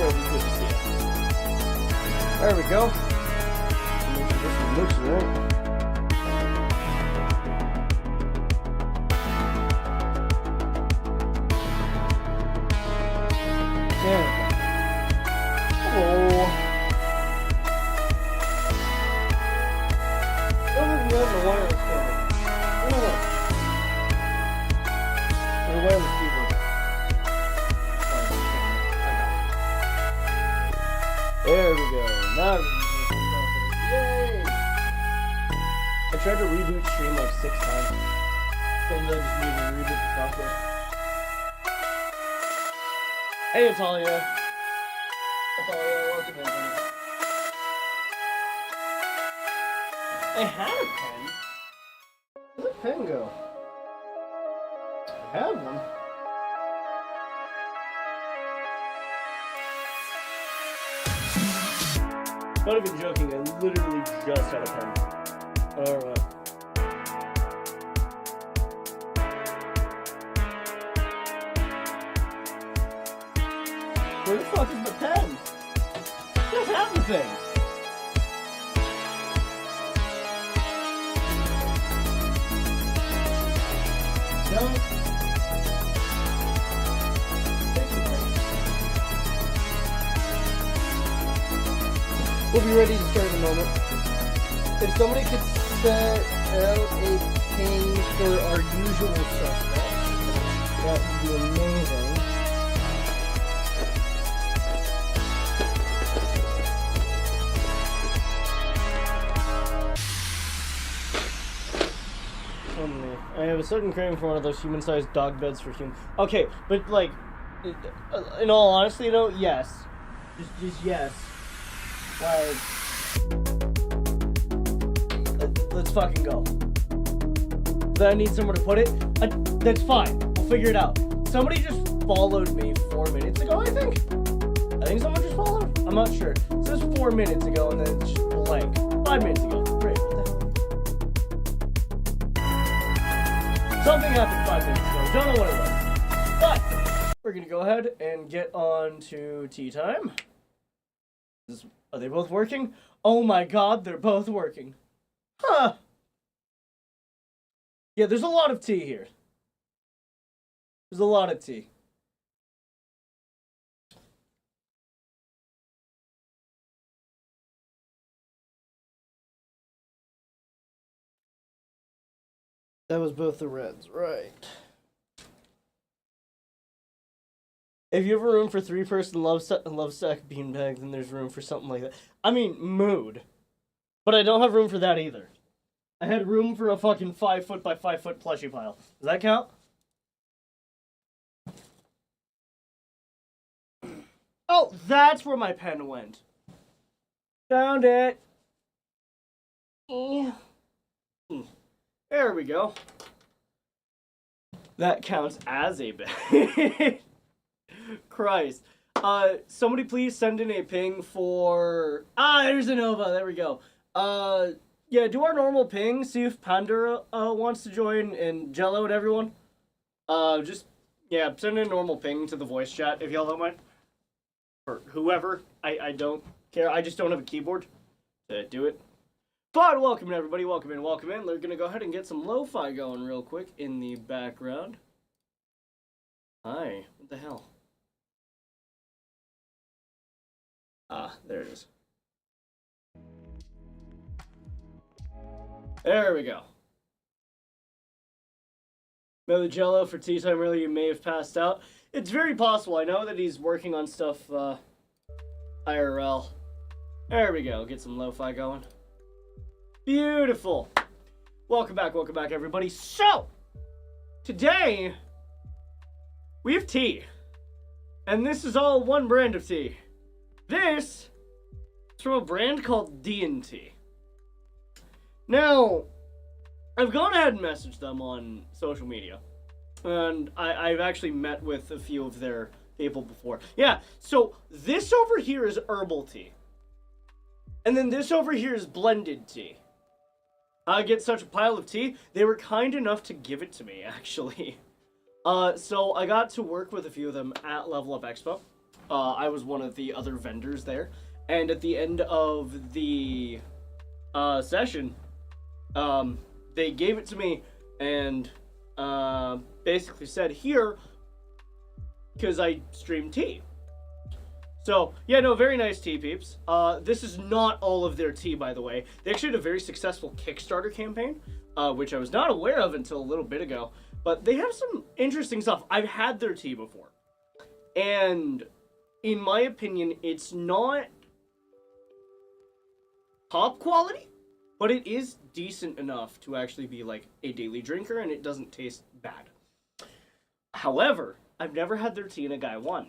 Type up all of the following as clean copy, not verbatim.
very good to see you. There we go. This looks right. There we go. Now yay! I tried to reboot stream like 6 times. Things I just need to reboot the software. Hey, Natalia. Natalia, welcome in. I had a pen. Where'd the pen go? I had one. Not even joking, I literally just had a pen. Alright. Where the fuck is the pen? I just have the thing. No. We'll be ready to start in a moment. If somebody could set out a ping for our usual suspects, that would be amazing. I have a sudden craving for one of those human-sized dog beds for humans. Okay, but like, in all honesty, though, yes. Just yes. Let's fucking go. Then I need somewhere to put it. That's fine. We'll figure it out. Somebody just followed me 4 minutes ago, I think. I think someone just followed. I'm not sure. It says 4 minutes ago and then it's just blank. 5 minutes ago. Great. Something happened 5 minutes ago. Don't know what it was. But we're gonna go ahead and get on to tea time. Are they both working? Oh my god, they're both working. Huh. Yeah, there's a lot of tea here. There's a lot of tea. That was both the reds, right. If you have a room for 3-person love stack beanbag, then there's room for something like that. I mean, mood. But I don't have room for that either. I had room for a fucking 5 foot by 5 foot plushie pile. Does that count? Oh, that's where my pen went. Found it. There we go. That counts as a bed. Christ. Somebody please send in a ping for... there's a Nova. There we go. Yeah, do our normal ping. See if Pandora wants to join, and Jello and everyone. Just, yeah, send in a normal ping to the voice chat if y'all don't mind. Or whoever. I don't care. I just don't have a keyboard to do it. But welcome everybody. Welcome in, welcome in. We're gonna go ahead and get some lo-fi going real quick in the background. Hi. What the hell? There it is. There we go. Another Jello for tea time earlier. You may have passed out. It's very possible. I know that he's working on stuff IRL. There we go. Get some lo-fi going. Beautiful. Welcome back, everybody. So, today, we have tea. And this is all one brand of tea. This is from a brand called D&Tea. Now, I've gone ahead and messaged them on social media. And I've actually met with a few of their people before. Yeah, so this over here is herbal tea. And then this over here is blended tea. I get such a pile of tea. They were kind enough to give it to me, actually. So I got to work with a few of them at Level Up Expo. I was one of the other vendors there, and at the end of the session, they gave it to me and basically said, here, because I stream tea. So, yeah, no, very nice tea, peeps. This is not all of their tea, by the way. They actually had a very successful Kickstarter campaign, which I was not aware of until a little bit ago. But they have some interesting stuff. I've had their tea before. And, in my opinion, it's not top quality, but it is decent enough to actually be, like, a daily drinker, and it doesn't taste bad. However, I've never had their tea in a Guy 1.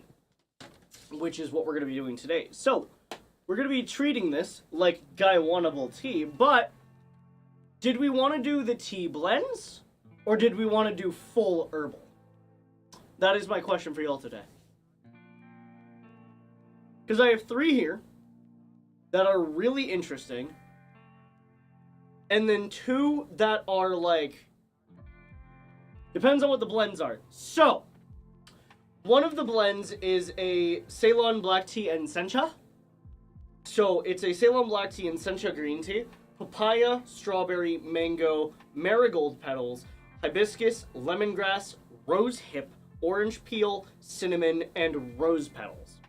Which is what we're going to be doing today. So, we're going to be treating this like Guy 1-able tea, but did we want to do the tea blends, or did we want to do full herbal? That is my question for y'all today. Because I have 3 here that are really interesting, and then 2 that are like, depends on what the blends are. So, one of the blends is a Ceylon black tea and sencha. So it's a Ceylon black tea and sencha green tea, papaya, strawberry, mango, marigold petals, hibiscus, lemongrass, rose hip, orange peel, cinnamon, and rose petals.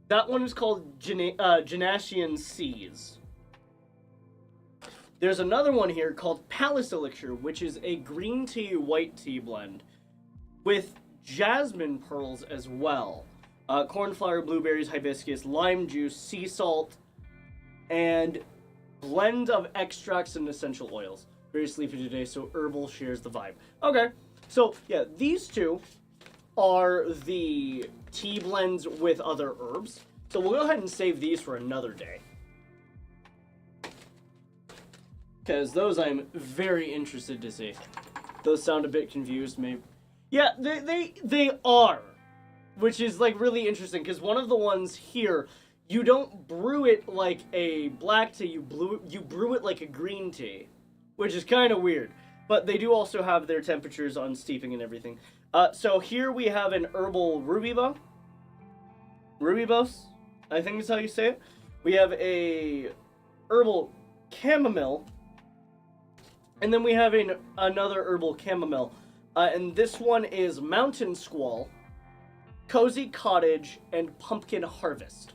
That one is called Genasian Seas. There's another one here called Palace Elixir, which is a green tea, white tea blend with jasmine pearls as well. Cornflower, blueberries, hibiscus, lime juice, sea salt, and blend of extracts and essential oils. Very sleepy today, so herbal shares the vibe. Okay, so yeah, these 2 are the tea blends with other herbs. So we'll go ahead and save these for another day, because those I'm very interested to see. Those sound a bit confused, maybe. Yeah, they are, which is like really interesting, because one of the ones here, you don't brew it like a black tea, you brew it like a green tea, which is kind of weird. But they do also have their temperatures on steeping and everything. So here we have an herbal rooibos, I think is how you say it. We have a herbal chamomile, and then we have another herbal chamomile. And this one is Mountain Squall, Cozy Cottage, and Pumpkin Harvest.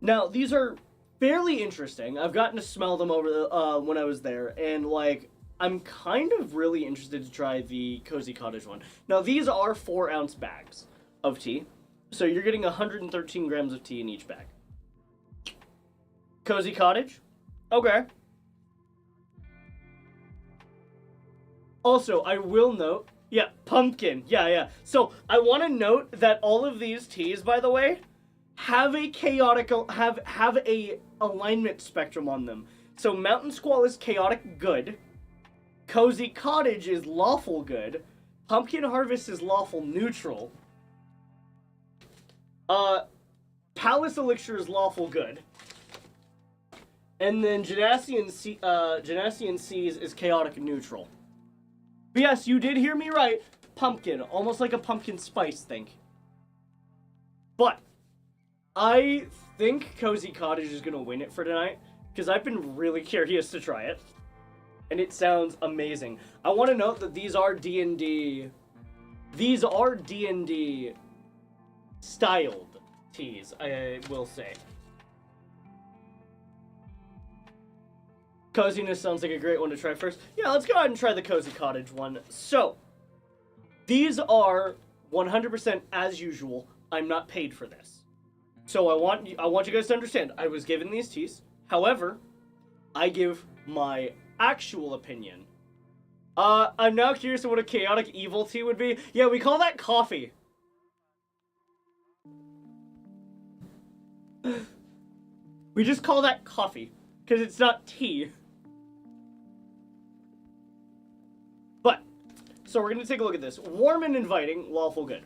Now, these are fairly interesting. I've gotten to smell them over the, when I was there, and, like, I'm kind of really interested to try the Cozy Cottage one. Now, these are 4-ounce bags of tea, so you're getting 113 grams of tea in each bag. Cozy Cottage? Okay. Also, I will note, yeah, pumpkin, yeah. So, I want to note that all of these teas, by the way, have a chaotic, have a alignment spectrum on them. So, Mountain Squall is chaotic good, Cozy Cottage is lawful good, Pumpkin Harvest is lawful neutral, Palace Elixir is lawful good, and then Genasian Seas is chaotic neutral. But yes, you did hear me right. Pumpkin. Almost like a pumpkin spice thing. But I think Cozy Cottage is going to win it for tonight, because I've been really curious to try it. And it sounds amazing. I want to note that these are D&D... These are D&D styled teas, I will say. Coziness sounds like a great one to try first. Yeah, let's go ahead and try the Cozy Cottage one. So, these are 100% as usual. I'm not paid for this. So I want you guys to understand, I was given these teas. However, I give my actual opinion. I'm now curious of what a chaotic evil tea would be. Yeah, we call that coffee. We just call that coffee, because it's not tea. But, so we're going to take a look at this. Warm and inviting, lawful good.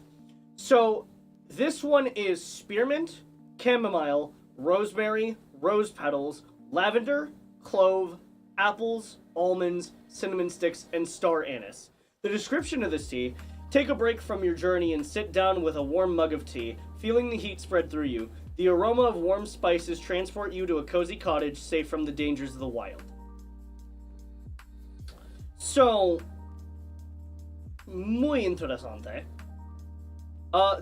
So, this one is spearmint, chamomile, rosemary, rose petals, lavender, clove, apples, almonds, cinnamon sticks, and star anise. The description of this tea Take a break from your journey and sit down with a warm mug of tea, feeling the heat spread through you. The aroma of warm spices transport you to a cozy cottage safe from the dangers of the wild. So, muy interesante.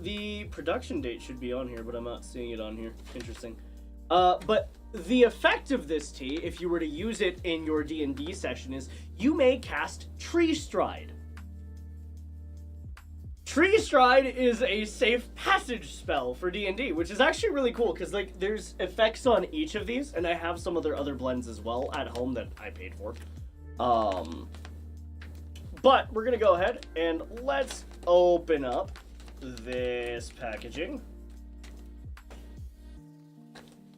The production date should be on here, but I'm not seeing it on here. Interesting. But the effect of this tea, if you were to use it in your D&D session, is you may cast Tree Stride. Tree Stride is a safe passage spell for D&D, which is actually really cool, because, like, there's effects on each of these, and I have some of their other blends as well at home that I paid for. But we're gonna go ahead and let's open up this packaging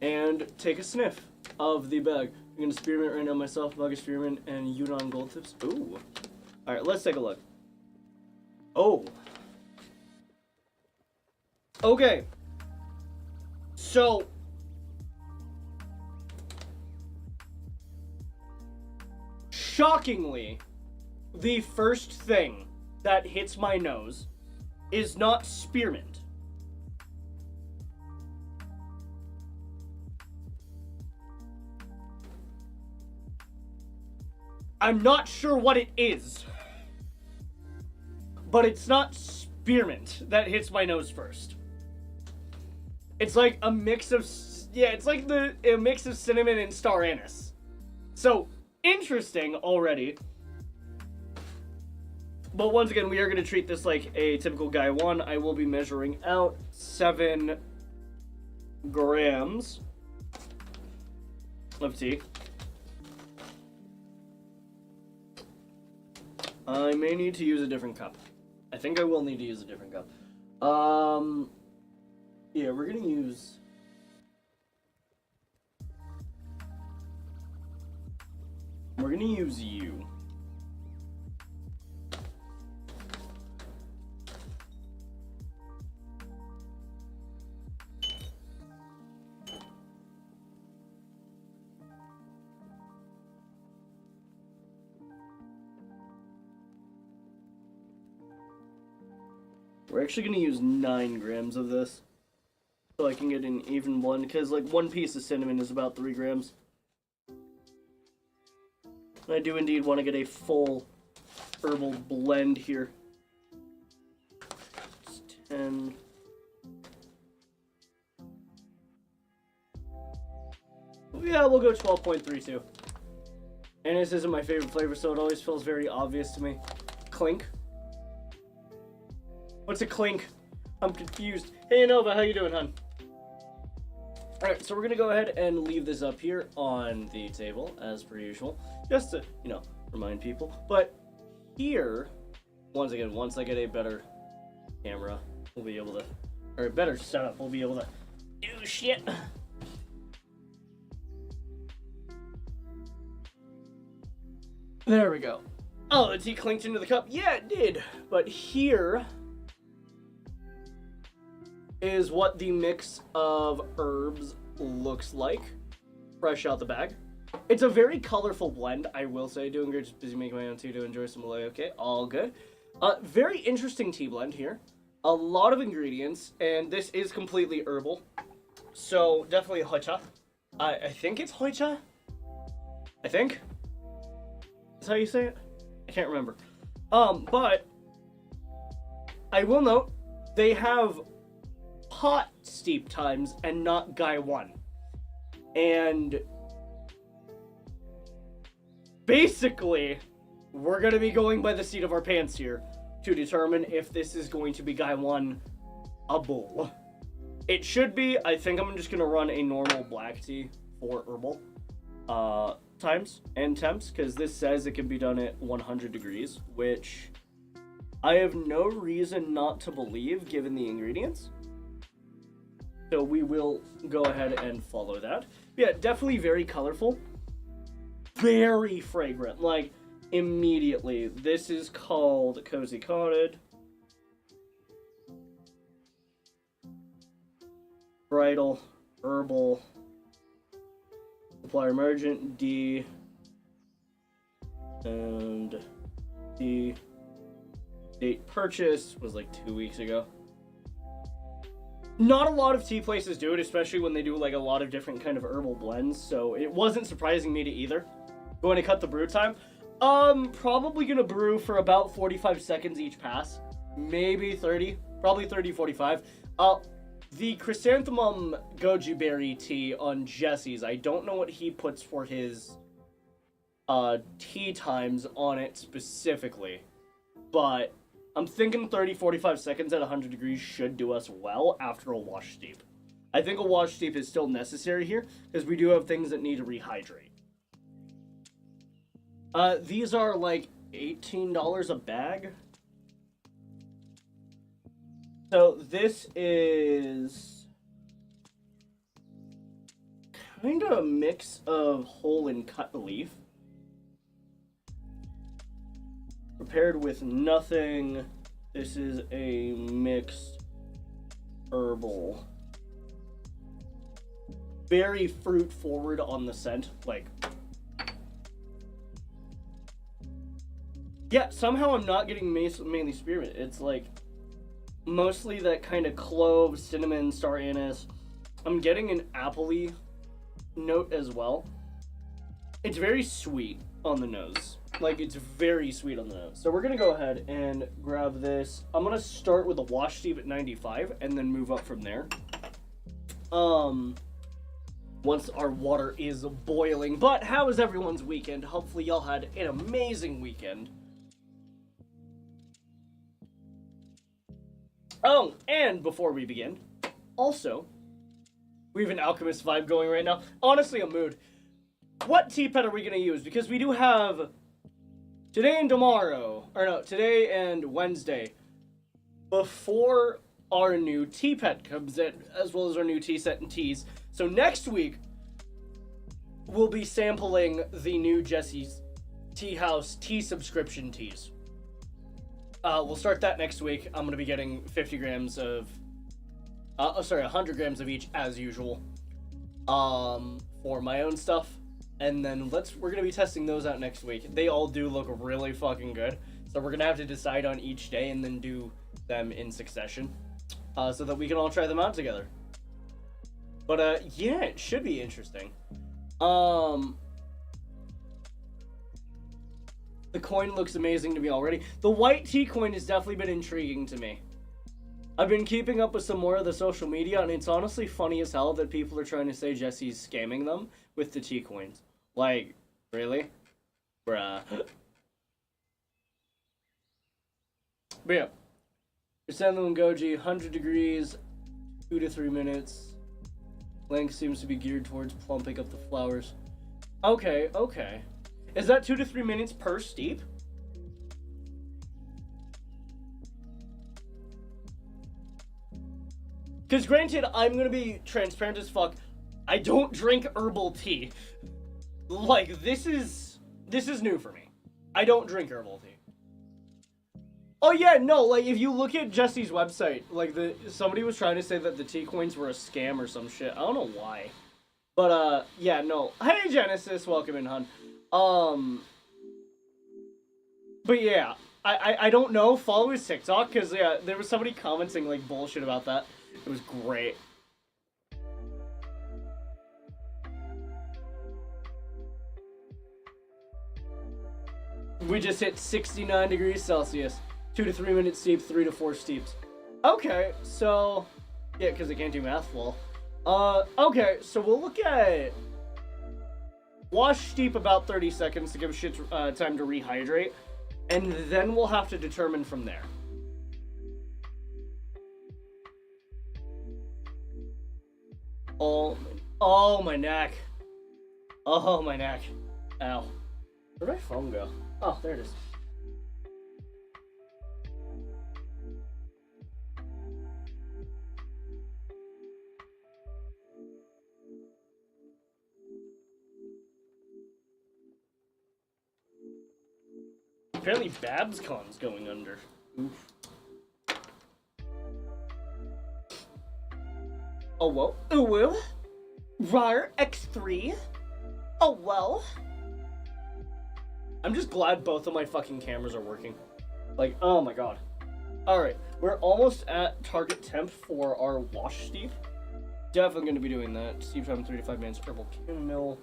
and take a sniff of the bag. I'm gonna spearmint right now myself, Mug of Spearmint, and Yunnan Gold Tips. Ooh. Alright, let's take a look. Oh. Okay. So. Shockingly, the first thing that hits my nose is not spearmint. I'm not sure what it is, but it's not spearmint that hits my nose first. It's like a mix of, it's like a mix of cinnamon and star anise. So, interesting already. But once again, we are going to treat this like a typical Guy 1. I will be measuring out 7 grams of tea. I may need to use a different cup. I think I will need to use a different cup. Yeah, we're going to use... We're going to use you. We're actually going to use 9 grams of this, so I can get an even one, because like 1 piece of cinnamon is about 3 grams. And I do indeed want to get a full herbal blend here. It's 10. Yeah, we'll go 12.32. And this isn't my favorite flavor, so it always feels very obvious to me. Clink. What's a clink? I'm confused. Hey, Nova, how you doing, hon? Alright, so we're going to go ahead and leave this up here on the table, as per usual. Just to, you know, remind people. But here, once again, once I get a better camera, we'll be able to, or a better setup, we'll be able to do shit. There we go. Oh, the tea clinked into the cup. Yeah, it did. But here is what the mix of herbs looks like, fresh out the bag. It's a very colorful blend, I will say. Doing great, just busy making my own tea to enjoy some Malay. Okay, all good. Very interesting tea blend here. A lot of ingredients, and this is completely herbal. So, definitely Whaddya. I think it's Whaddya? I think? That's how you say it? I can't remember. But I will note, they have pot steep times and not Guy 1. And basically, we're going to be going by the seat of our pants here to determine if this is going to be Guy 1 a bull. It should be. I think I'm just going to run a normal black tea for herbal times and temps, because this says it can be done at 100 degrees, which I have no reason not to believe given the ingredients. So we will go ahead and follow that. Yeah, definitely very colorful. Very fragrant. Like, immediately. This is called Cozy Cottage. Bridal, herbal, supplier emergent, D, and D, Date purchase was like 2 weeks ago. Not a lot of tea places do it, especially when they do like a lot of different kind of herbal blends, so it wasn't surprising me to either. Going to cut the brew time. Probably gonna brew for about 45 seconds each pass. Maybe 30. Probably 30, 45. The chrysanthemum goji berry tea on Jesse's, I don't know what he puts for his tea times on it specifically, but I'm thinking 30, 45 seconds at 100 degrees should do us well after a wash steep. I think a wash steep is still necessary here, because we do have things that need to rehydrate. These are like $18 a bag. So this is kind of a mix of whole and cut leaf. Prepared with nothing. This is a mixed herbal. Very fruit forward on the scent, like. Yeah, somehow I'm not getting mainly spearmint. It's like mostly that kind of clove, cinnamon, star anise. I'm getting an apple-y note as well. It's very sweet on the nose. Like, it's very sweet on the nose. So we're gonna go ahead and grab this. I'm gonna start with a wash steep at 95 and then move up from there. Once our water is boiling. But how was everyone's weekend? Hopefully y'all had an amazing weekend. Oh, and before we begin, also, we have an alchemist vibe going right now. Honestly, a mood. What tea pet are we going to use? Because we do have today and tomorrow, or no, today and Wednesday, before our new tea pet comes in, as well as our new tea set and teas. So next week, we'll be sampling the new Jesse's Tea House tea subscription teas. We'll start that next week. I'm going to be getting 50 grams of, 100 grams of each as usual, for my own stuff. And then we're going to be testing those out next week. They all do look really fucking good. So we're going to have to decide on each day and then do them in succession, so that we can all try them out together. But, yeah, it should be interesting. The coin looks amazing to me already. The white tea coin has definitely been intriguing to me. I've been keeping up with some more of the social media, and it's honestly funny as hell that people are trying to say Jesse's scamming them with the tea coins. Like, really? Bruh. But yeah. Chrysanthemum goji, 100 degrees, 2 to 3 minutes. Length seems to be geared towards plumping up the flowers. Okay, okay. Is that 2 to 3 minutes per steep? Because granted, I'm going to be transparent as fuck. I don't drink herbal tea. Like, this is new for me. I don't drink herbal tea. Oh yeah, no, like, if you look at Jesse's website, like, somebody was trying to say that the tea coins were a scam or some shit. I don't know why. But, yeah, no. Hey, Genesis, welcome in, hun. But yeah, I don't know, follow his TikTok, because, yeah, there was somebody commenting, like, bullshit about that. It was great. We just hit 69 degrees Celsius. 2 to 3 minute steep, 3 to 4 steeps. Okay, so, yeah, because I can't do math well. Okay, so we'll look at wash steep about 30 seconds to give shit time to rehydrate, and then we'll have to determine from there. Oh, my neck. Oh, my neck. Ow. Where'd my phone go? Oh, there it is. Apparently BabsCon's going under. Oof. Oh well. Oh well. RAR X3. Oh well. I'm just glad both of my fucking cameras are working. Like, oh my god. Alright, we're almost at target temp for our wash steep. Definitely going to be doing that. Steep time 3 to 5 minutes. Herbal chamomile.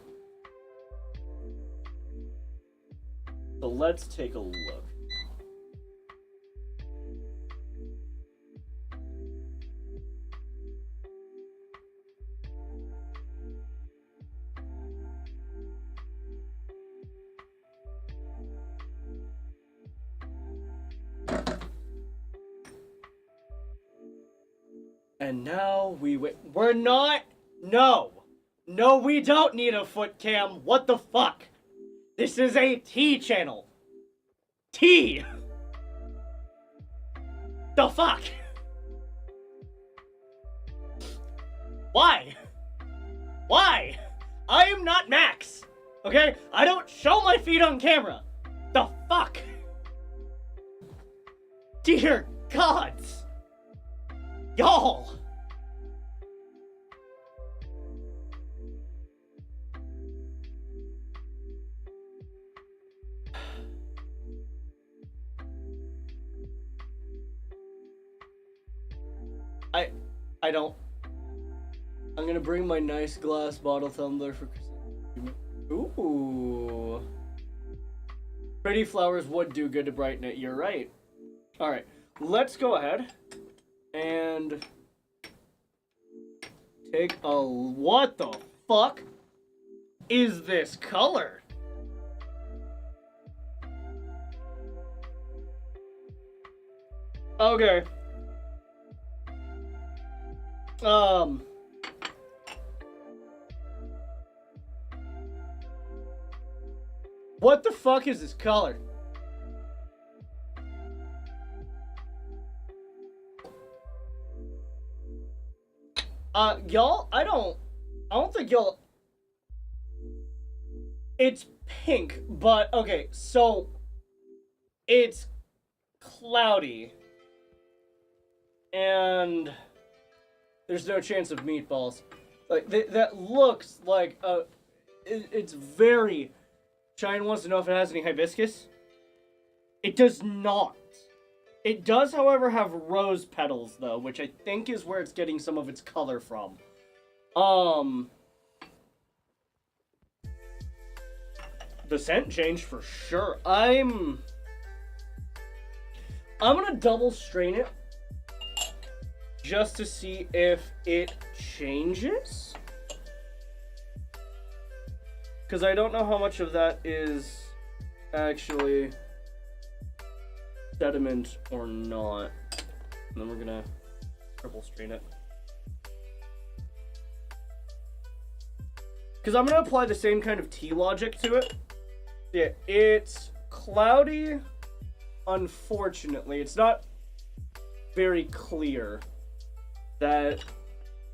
So let's take a look. And now we wait. We're not. No, we don't need a foot cam. What the fuck? This is a tea channel. Tea. The fuck? Why? Why? I am not Max. Okay? I don't show my feet on camera. The fuck? Dear gods. Y'all. I don't. I'm gonna bring my nice glass bottle tumbler for Christmas. Ooh. Pretty flowers would do good to brighten it. You're right. Alright. Let's go ahead and take a... What the fuck is this color? Okay. What the fuck is this color? Y'all, I don't think y'all... It's pink, but, okay, so... It's cloudy. And... There's no chance of meatballs. Like, that looks like, it's very... Cheyenne wants to know if it has any hibiscus. It does not. It does, however, have rose petals, though, which I think is where it's getting some of its color from. The scent changed for sure. I'm gonna double strain it just to see if it changes. Because I don't know how much of that is actually sediment or not. And then we're gonna triple strain it. Because I'm gonna apply the same kind of tea logic to it. Yeah, it's cloudy. Unfortunately, it's not very clear that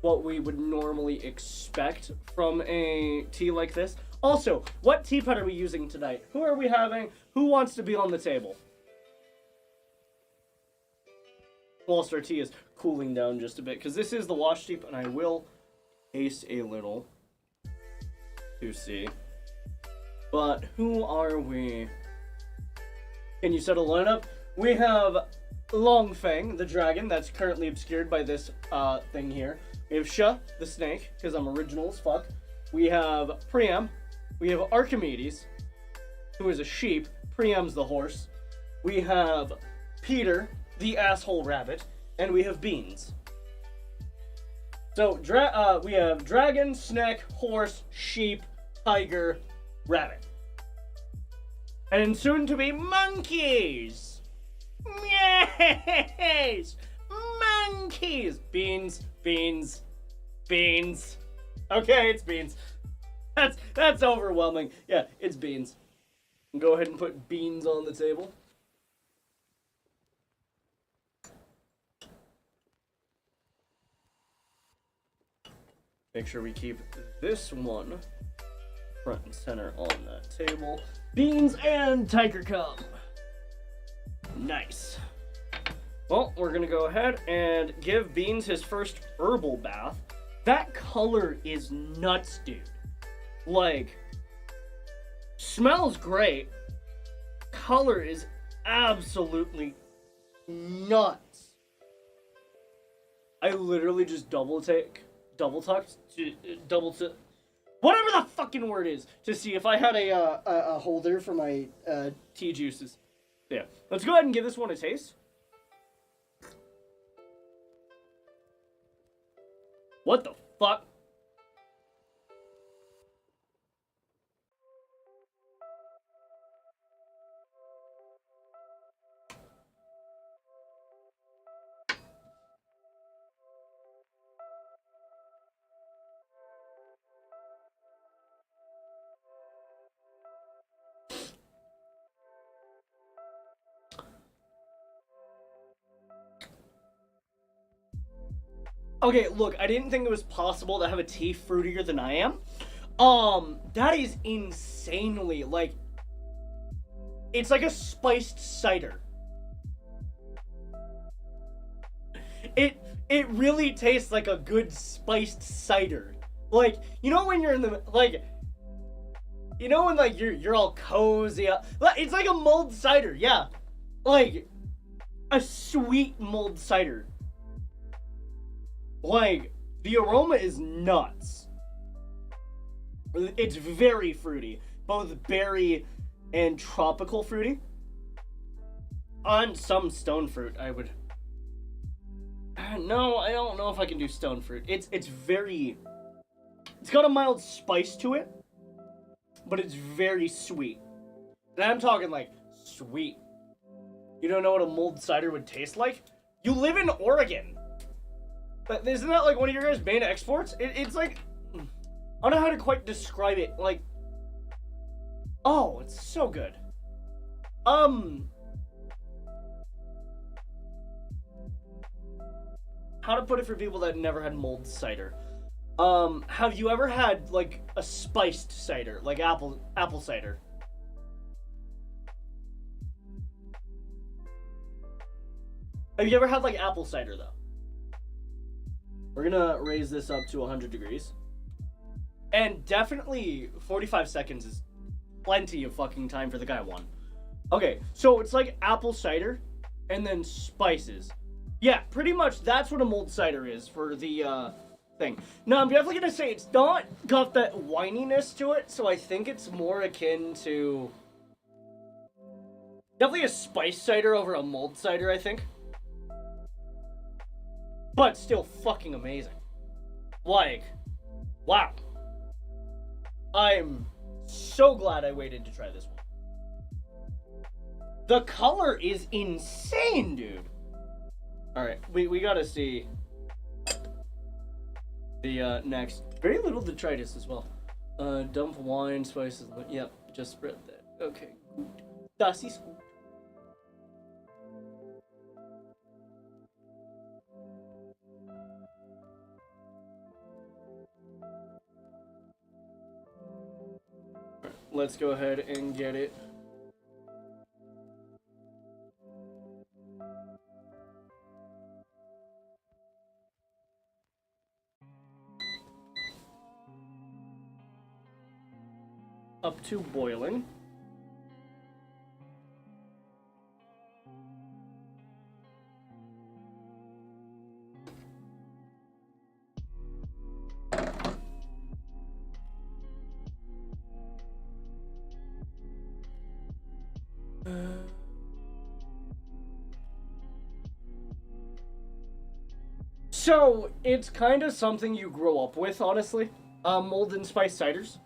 what we would normally expect from a tea like this. Also, what teapot are we using tonight? Who are we having? Who wants to be on the table? Whilst our tea is cooling down just a bit, because this is the wash steep, and I will taste a little to see. But who are we? Can you set a lineup? We have Longfang, the dragon, that's currently obscured by this thing here. We have Sha, the snake, because I'm original as fuck. We have Priam. We have Archimedes, who is a sheep. Priam's the horse. We have Peter, the asshole rabbit. And we have Beans. So, we have dragon, snake, horse, sheep, tiger, rabbit. And soon to be monkeys! Yes! Monkeys! Beans, beans, beans. Okay, it's beans. That's overwhelming. Yeah, it's beans. Go ahead and put beans on the table. Make sure we keep this one front and center on that table. Beans and tiger cum. Nice. Well, we're gonna go ahead and give Beans his first herbal bath. That color is nuts, dude. Like, smells great. Color is absolutely nuts. I literally just double tucked, whatever the fucking word is, to see if I had a holder for my tea juices. Yeah, let's go ahead and give this one a taste. What the fuck? Okay, look, I didn't think it was possible to have a tea fruitier than I am. That is insanely, like, it's like a spiced cider. It really tastes like a good spiced cider. Like, you know when you're in the, like, you know when, like, you're all cozy. It's like a mulled cider, yeah. Like, a sweet mulled cider. Like, the aroma is nuts. It's very fruity. Both berry and tropical fruity. On some stone fruit, I would... No, I don't know if I can do stone fruit. It's very... It's got a mild spice to it, but it's very sweet. And I'm talking, like, sweet. You don't know what a mulled cider would taste like? You live in Oregon. But isn't that like one of your guys' main exports? It's like, I don't know how to quite describe it. Like, oh, it's so good. How to put it for people that never had mulled cider? Have you ever had like a spiced cider, like apple cider? Have you ever had like apple cider though? We're gonna raise this up to 100 degrees. And definitely 45 seconds is plenty of fucking time for the guy one. Okay, so it's like apple cider and then spices. Yeah, pretty much that's what a mulled cider is for the thing. Now, I'm definitely gonna say it's not got that whininess to it, so I think it's more akin to... Definitely a spice cider over a mulled cider, I think. But still fucking amazing. Like, wow. I'm so glad I waited to try this one. The color is insane, dude. Alright, we gotta see the next. Very little detritus as well. Dump wine, spices, yep, just spread that. Okay, good. Das ist gut. Let's go ahead and get it. Up to boiling. So, it's kind of something you grow up with, honestly. Mulled and spiced ciders.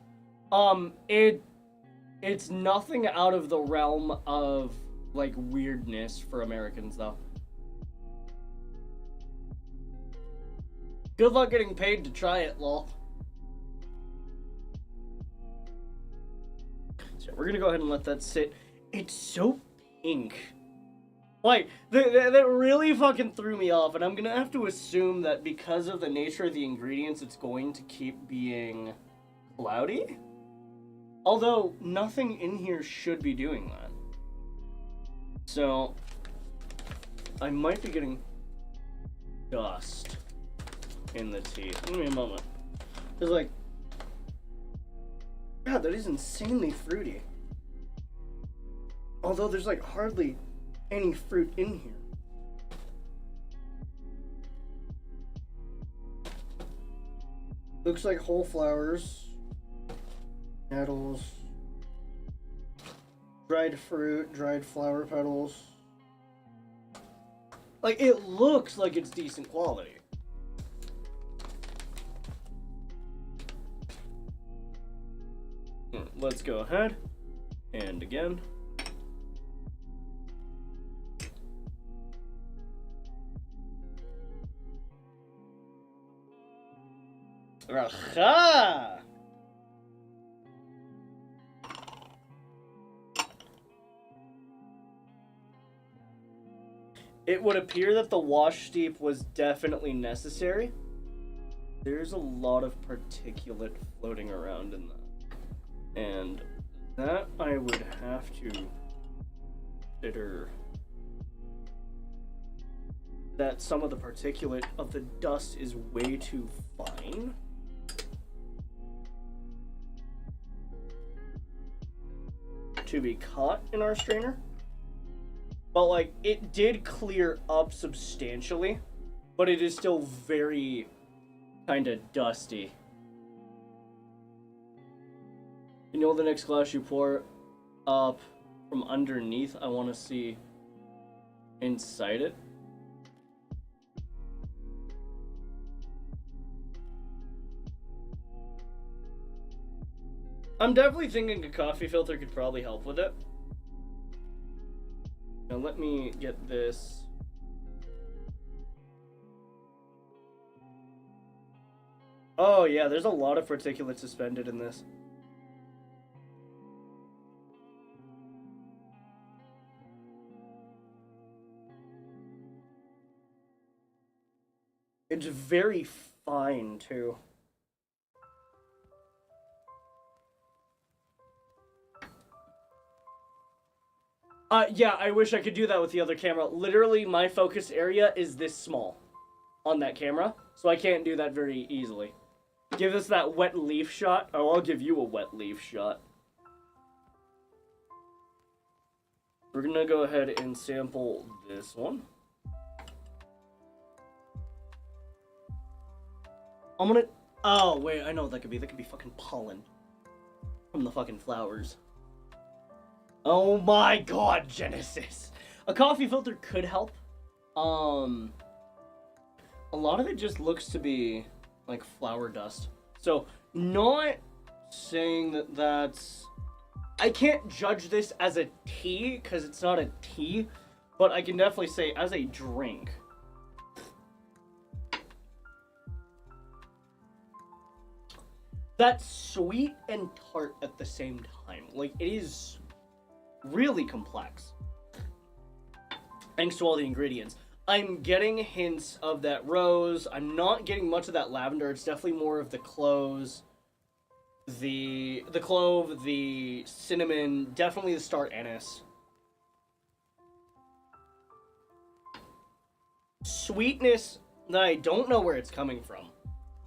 It's nothing out of the realm of, like, weirdness for Americans, though. Good luck getting paid to try it, lol. So we're gonna go ahead and let that sit. It's so pink. Like, that really fucking threw me off, and I'm gonna have to assume that because of the nature of the ingredients, it's going to keep being cloudy? Although, nothing in here should be doing that. So, I might be getting dust in the tea. Give me a moment. It's like, God, that is insanely fruity. Although there's like hardly any fruit in here. Looks like whole flowers, nettles, dried fruit, dried flower petals. Like, it looks like it's decent quality. Let's go ahead and again. Aha! It would appear that the wash steep was definitely necessary. There's a lot of particulate floating around in that. And that I would have to consider that some of the particulate of the dust is way too fine. To be caught in our strainer. But like, it did clear up substantially, but it is still very kind of dusty. You know, the next glass you pour up from underneath, I want to see inside it. I'm definitely thinking a coffee filter could probably help with it. Now let me get this. Oh yeah, there's a lot of particulate suspended in this. It's very fine too. Yeah, I wish I could do that with the other camera. Literally, my focus area is this small on that camera, so I can't do that very easily. Give us that wet leaf shot. Oh, I'll give you a wet leaf shot. We're gonna go ahead and sample this one. I'm gonna... Oh, wait, I know what that could be. That could be fucking pollen from the fucking flowers. Oh my god, Genesis. A coffee filter could help. A lot of it just looks to be like flower dust. So, not saying that that's... I can't judge this as a tea, because it's not a tea, but I can definitely say as a drink. That's sweet and tart at the same time. Like, it is really complex. Thanks to all the ingredients. I'm getting hints of that rose. I'm not getting much of that lavender. It's definitely more of the cloves, the clove, the cinnamon, definitely the star anise. Sweetness that I don't know where it's coming from.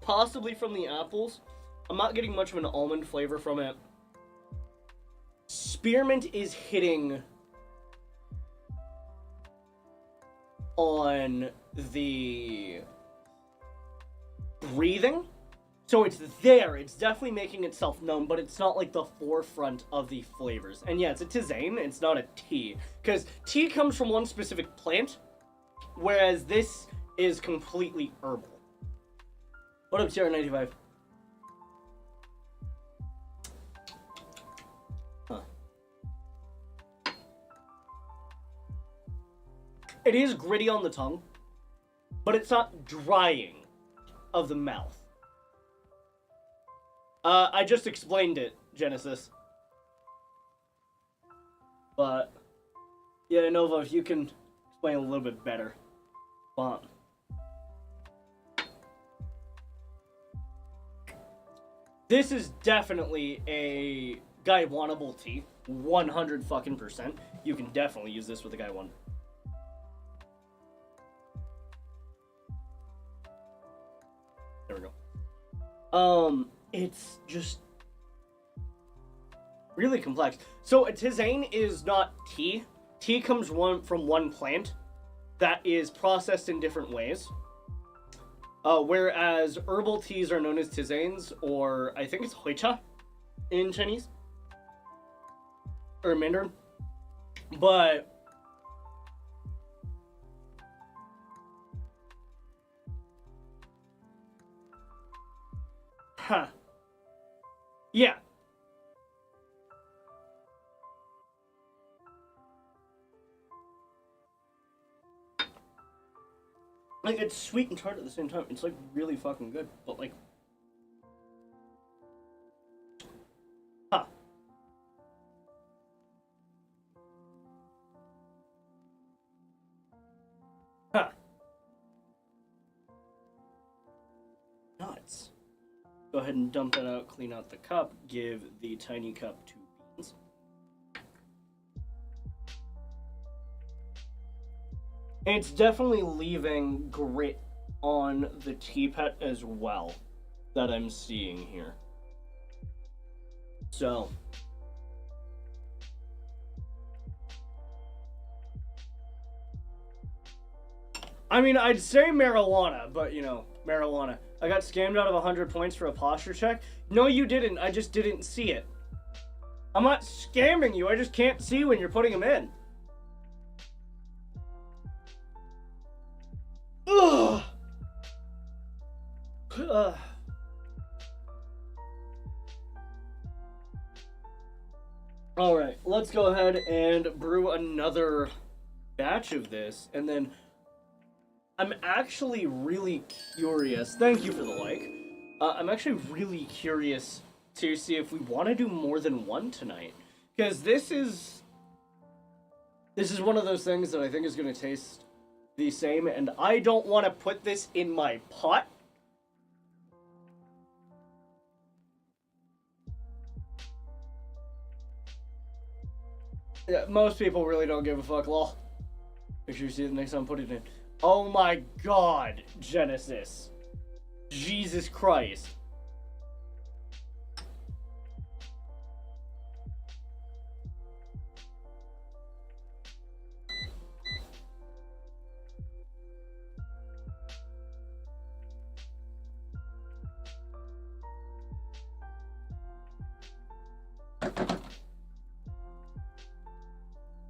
Possibly from the apples. I'm not getting much of an almond flavor from it. Spearmint is hitting on the breathing. So it's there. It's definitely making itself known, but it's not like the forefront of the flavors. And yeah, it's a tisane. It's not a tea. Because tea comes from one specific plant, whereas this is completely herbal. What up, TR95? It is gritty on the tongue, but it's not drying of the mouth. I just explained it, Genesis. But, yeah, Nova, if you can explain a little bit better. But, this is definitely a Gaiwanable tea. 100 fucking %. You can definitely use this with a Gaiwan. There we go. It's just really complex. So a tisane is not tea. Tea comes from one plant that is processed in different ways. Whereas herbal teas are known as tisanes, or I think it's huicha in Chinese or Mandarin. But huh. Yeah. Like, it's sweet and tart at the same time. It's, like, really fucking good. But, like... Huh. Huh. Nuts. Go ahead and dump that out, clean out the cup, give the tiny cup 2 beans. And it's definitely leaving grit on the teapot as well that I'm seeing here. So. I mean, I'd say marijuana, but, you know, marijuana. I got scammed out of 100 points for a posture check. No, you didn't. I just didn't see it. I'm not scamming you. I just can't see when you're putting them in. Ugh. All right, let's go ahead and brew another batch of this, and then I'm actually really curious. Thank you for the like. I'm actually really curious to see if we want to do more than one tonight, because this is one of those things that I think is going to taste the same, and I don't want to put this in my pot. Yeah, most people really don't give a fuck, lol. Make sure you see it the next time I put it in. Oh my god, Genesis. Jesus Christ.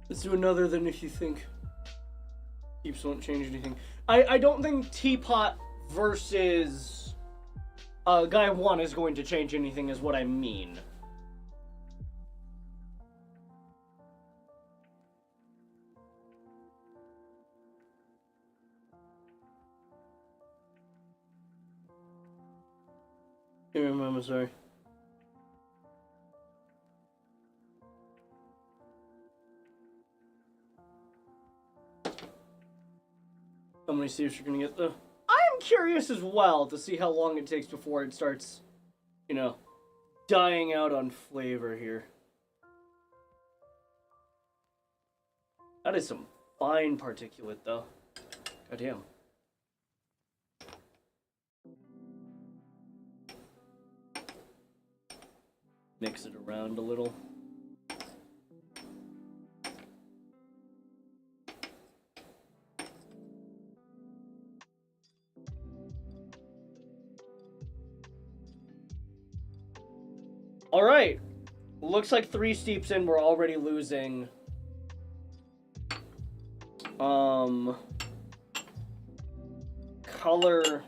Let's do another than if you think keeps won't change anything. I don't think teapot versus guy 1 is going to change anything is what I mean. Give me a moment, sorry. How many seeds you're gonna get though? I'm curious as well to see how long it takes before it starts, you know, dying out on flavor here. That is some fine particulate though. Goddamn. Mix it around a little. All right, looks like 3 steeps in, we're already losing color.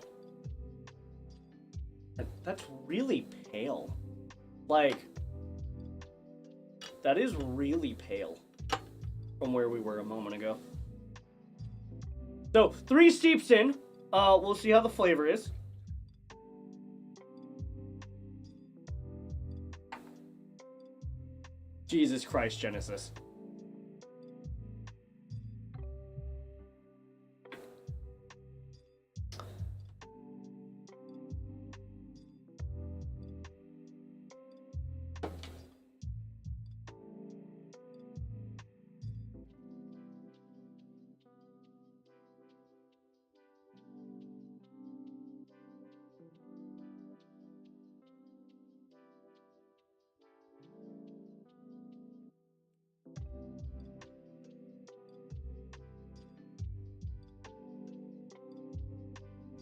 That's really pale. Like, that is really pale from where we were a moment ago. So 3 steeps in, we'll see how the flavor is. Jesus Christ, Genesis.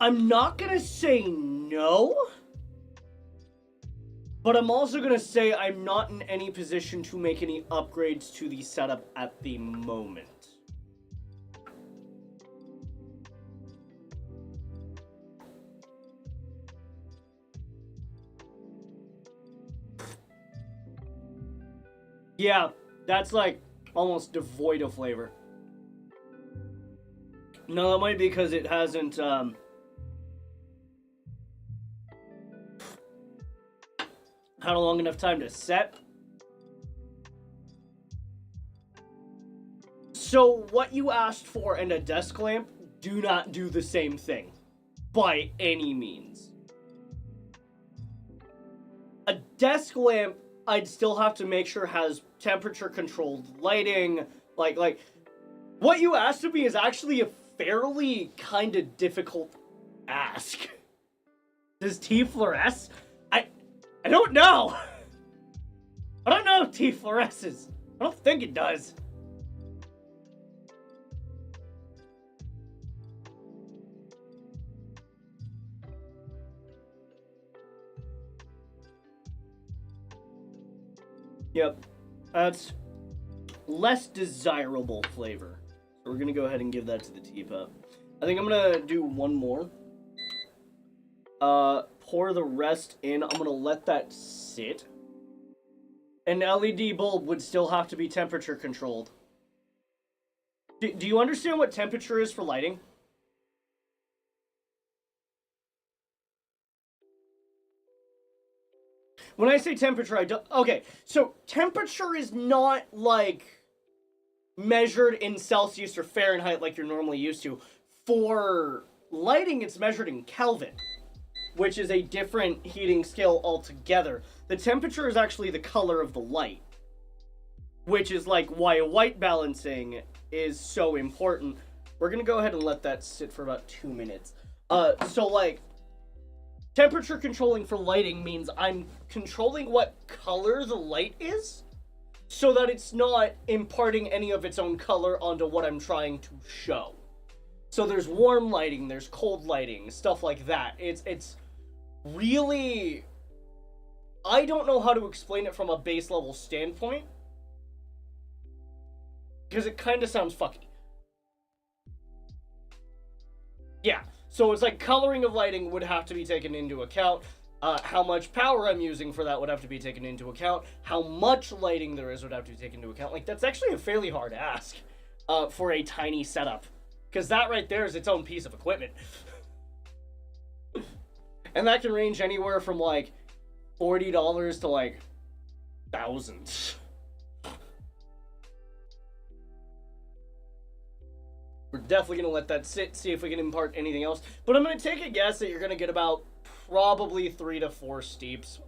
I'm not gonna say no, but I'm also gonna say I'm not in any position to make any upgrades to the setup at the moment. Yeah, that's like almost devoid of flavor. No, that might be because it hasn't, had a long enough time to set. So, what you asked for and a desk lamp do not do the same thing. By any means. A desk lamp, I'd still have to make sure has temperature-controlled lighting. Like, what you asked of me is actually a fairly kind of difficult ask. Does tea fluoresce? I don't know. I don't know if tea fluoresces. I don't think it does. Yep, that's less desirable flavor. So we're gonna go ahead and give that to the teapot. I think I'm gonna do one more. Pour the rest in. I'm gonna let that sit. An LED bulb would still have to be temperature controlled. Do you understand what temperature is for lighting? When I say temperature, I don't... Okay, so temperature is not, like, measured in Celsius or Fahrenheit like you're normally used to. For lighting, it's measured in Kelvin, which is a different heating scale altogether. The temperature is actually the color of the light, which is, like, why white balancing is so important. We're gonna go ahead and let that sit for about 2 minutes. So, like... Temperature controlling for lighting means I'm controlling what color the light is so that it's not imparting any of its own color onto what I'm trying to show. So there's warm lighting, there's cold lighting, stuff like that. It's really... I don't know how to explain it from a base level standpoint because it kind of sounds fucky. Yeah. So it's like coloring of lighting would have to be taken into account. How much power I'm using for that would have to be taken into account. How much lighting there is would have to be taken into account. Like, that's actually a fairly hard ask for a tiny setup. Because that right there is its own piece of equipment. And that can range anywhere from, like, $40 to, like, thousands. We're definitely going to let that sit, see if we can impart anything else. But I'm going to take a guess that you're going to get about probably 3 to 4 steeps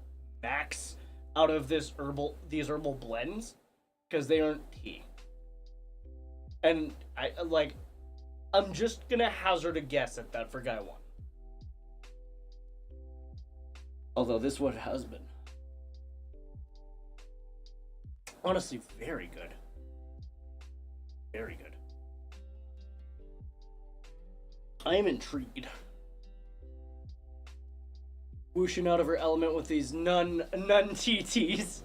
max out of these herbal blends. Because they aren't tea. And, I'm just going to hazard a guess at that for guy 1. Although this one has been. Honestly, very good. Very good. I am intrigued. Whooshing out of her element with these nun TTs.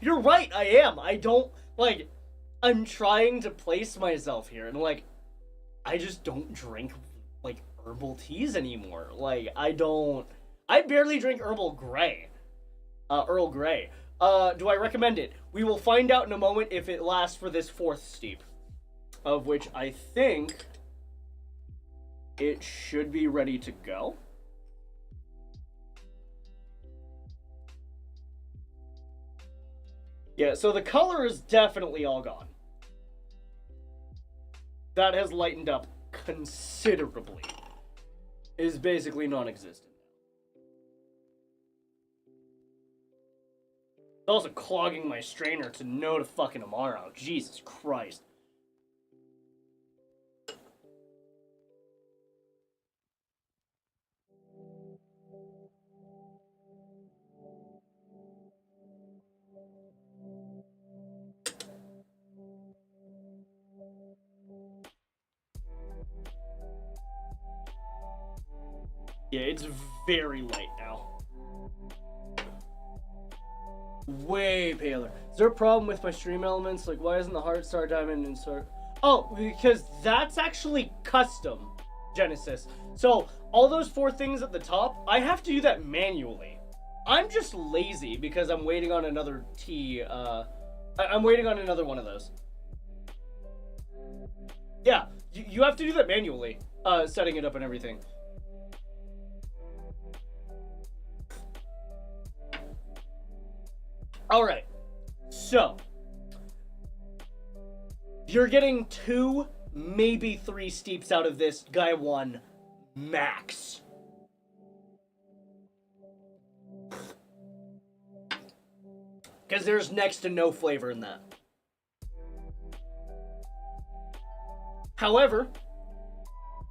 You're right, I am. I don't, like, I'm trying to place myself here, and, like, I just don't drink, like, herbal teas anymore. Like, I barely drink Earl Grey. Do I recommend it? We will find out in a moment if it lasts for this 4th steep. Of which I think it should be ready to go. Yeah, so the color is definitely all gone. That has lightened up considerably. It is basically non-existent. It's also clogging my strainer to no to fucking tomorrow. Jesus Christ. Yeah, it's very light now. Way paler. Is there a problem with my stream elements? Like, why isn't the heart, star, diamond, and star... Oh, because that's actually custom, Genesis. So, all those 4 things at the top, I have to do that manually. I'm just lazy because I'm waiting on another tea, I'm waiting on another one of those. Yeah, you have to do that manually, setting it up and everything. Alright, so, you're getting 2, maybe 3 steeps out of this guy 1, max. Because there's next to no flavor in that. However,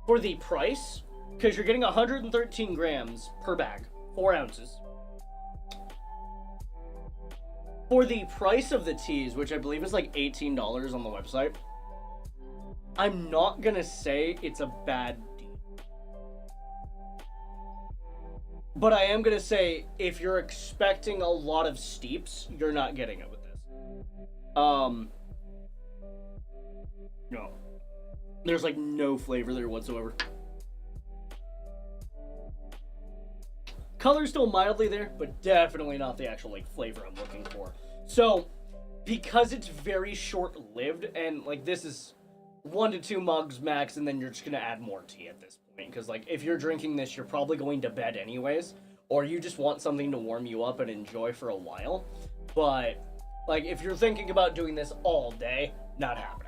for the price, because you're getting 113 grams per bag, 4 ounces. For the price of the teas, which I believe is like $18 on the website, I'm not gonna say it's a bad deal. But I am gonna say, if you're expecting a lot of steeps, you're not getting it with this. No. There's like no flavor there whatsoever. Color's still mildly there, but definitely not the actual like flavor I'm looking for. So, because it's very short-lived, and like this is 1 to 2 mugs max, and then you're just gonna add more tea at this point. Because like if you're drinking this, you're probably going to bed anyways, or you just want something to warm you up and enjoy for a while. But like if you're thinking about doing this all day, not happening.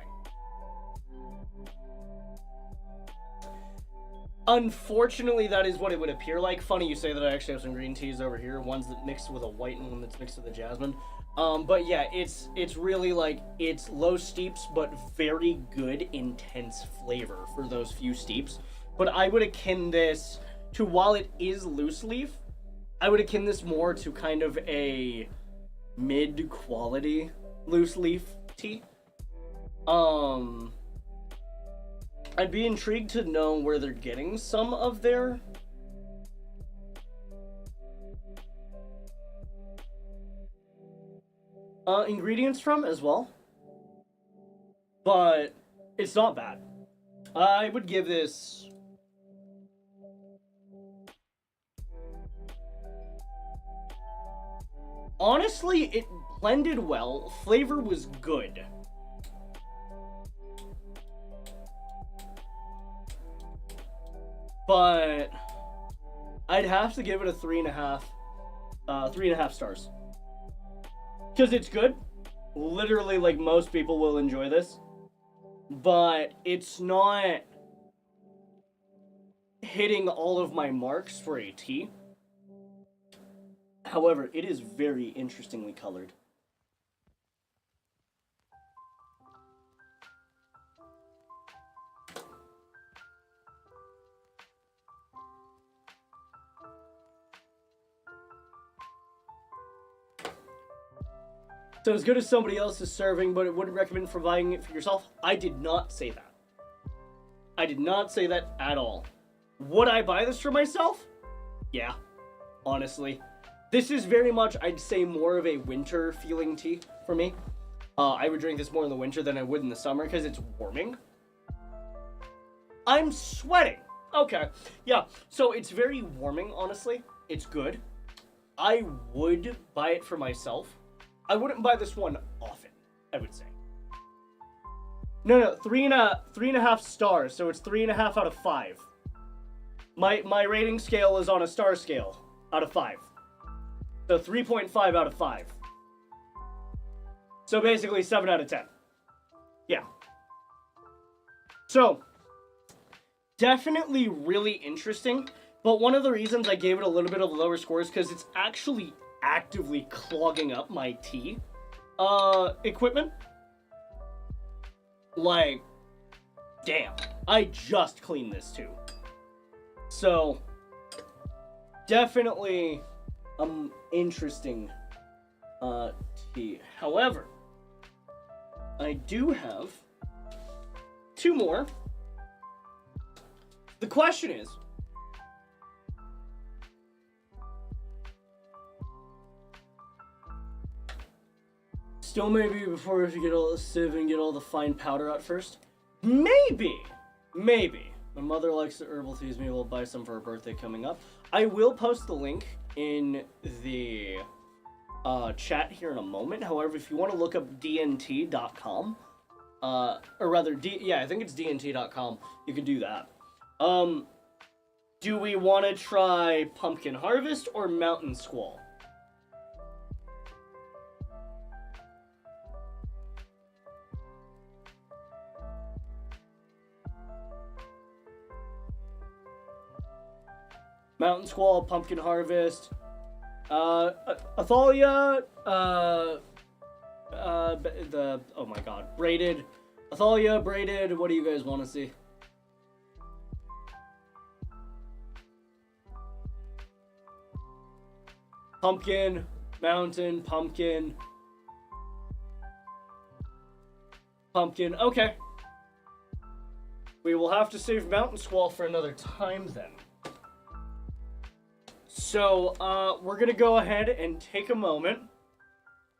Unfortunately, that is what it would appear like. Funny you say that. I actually have some green teas over here. One's that mixed with a white and one that's mixed with a jasmine. But yeah, it's really like, it's low steeps, but very good, intense flavor for those few steeps. But I would akin this to, while it is loose leaf, I would akin this more to kind of a mid-quality loose leaf tea. I'd be intrigued to know where they're getting some of their ingredients from as well. But it's not bad. I would give this... Honestly, it blended well. Flavor was good. But I'd have to give it a 3.5 stars. Because it's good. Literally, like, most people will enjoy this. But it's not hitting all of my marks for a tea. However, it is very interestingly colored. So as good as somebody else is serving, but it wouldn't recommend for buying it for yourself? I did not say that. I did not say that at all. Would I buy this for myself? Yeah, honestly. This is very much, I'd say, more of a winter feeling tea for me. I would drink this more in the winter than I would in the summer because it's warming. I'm sweating. Okay, yeah, so it's very warming, honestly. It's good. I would buy it for myself. I wouldn't buy this one often, I would say. No, 3.5 stars, so it's 3.5 out of 5. My rating scale is on a star scale out of 5. So 3.5 out of 5. So basically 7 out of 10. Yeah. So, definitely really interesting, but one of the reasons I gave it a little bit of a lower score is because it's actually actively clogging up my tea equipment. Like, damn. I just cleaned this too. So, definitely interesting tea. However, I do have 2 more. The question is, Still maybe before we have to get all the sieve and get all the fine powder out first. Maybe. My mother likes the herbal teas. Maybe we'll buy some for her birthday coming up. I will post the link in the chat here in a moment. However, if you want to look up D&Tea.com, or rather, I think it's D&Tea.com, you can do that. Do we want to try Pumpkin Harvest or Mountain Squall? Mountain Squall, Pumpkin Harvest, Athalia, oh my god, Braided, Athalia, Braided, what do you guys want to see? Pumpkin, Mountain, Pumpkin, okay. We will have to save Mountain Squall for another time then. So, we're gonna go ahead and take a moment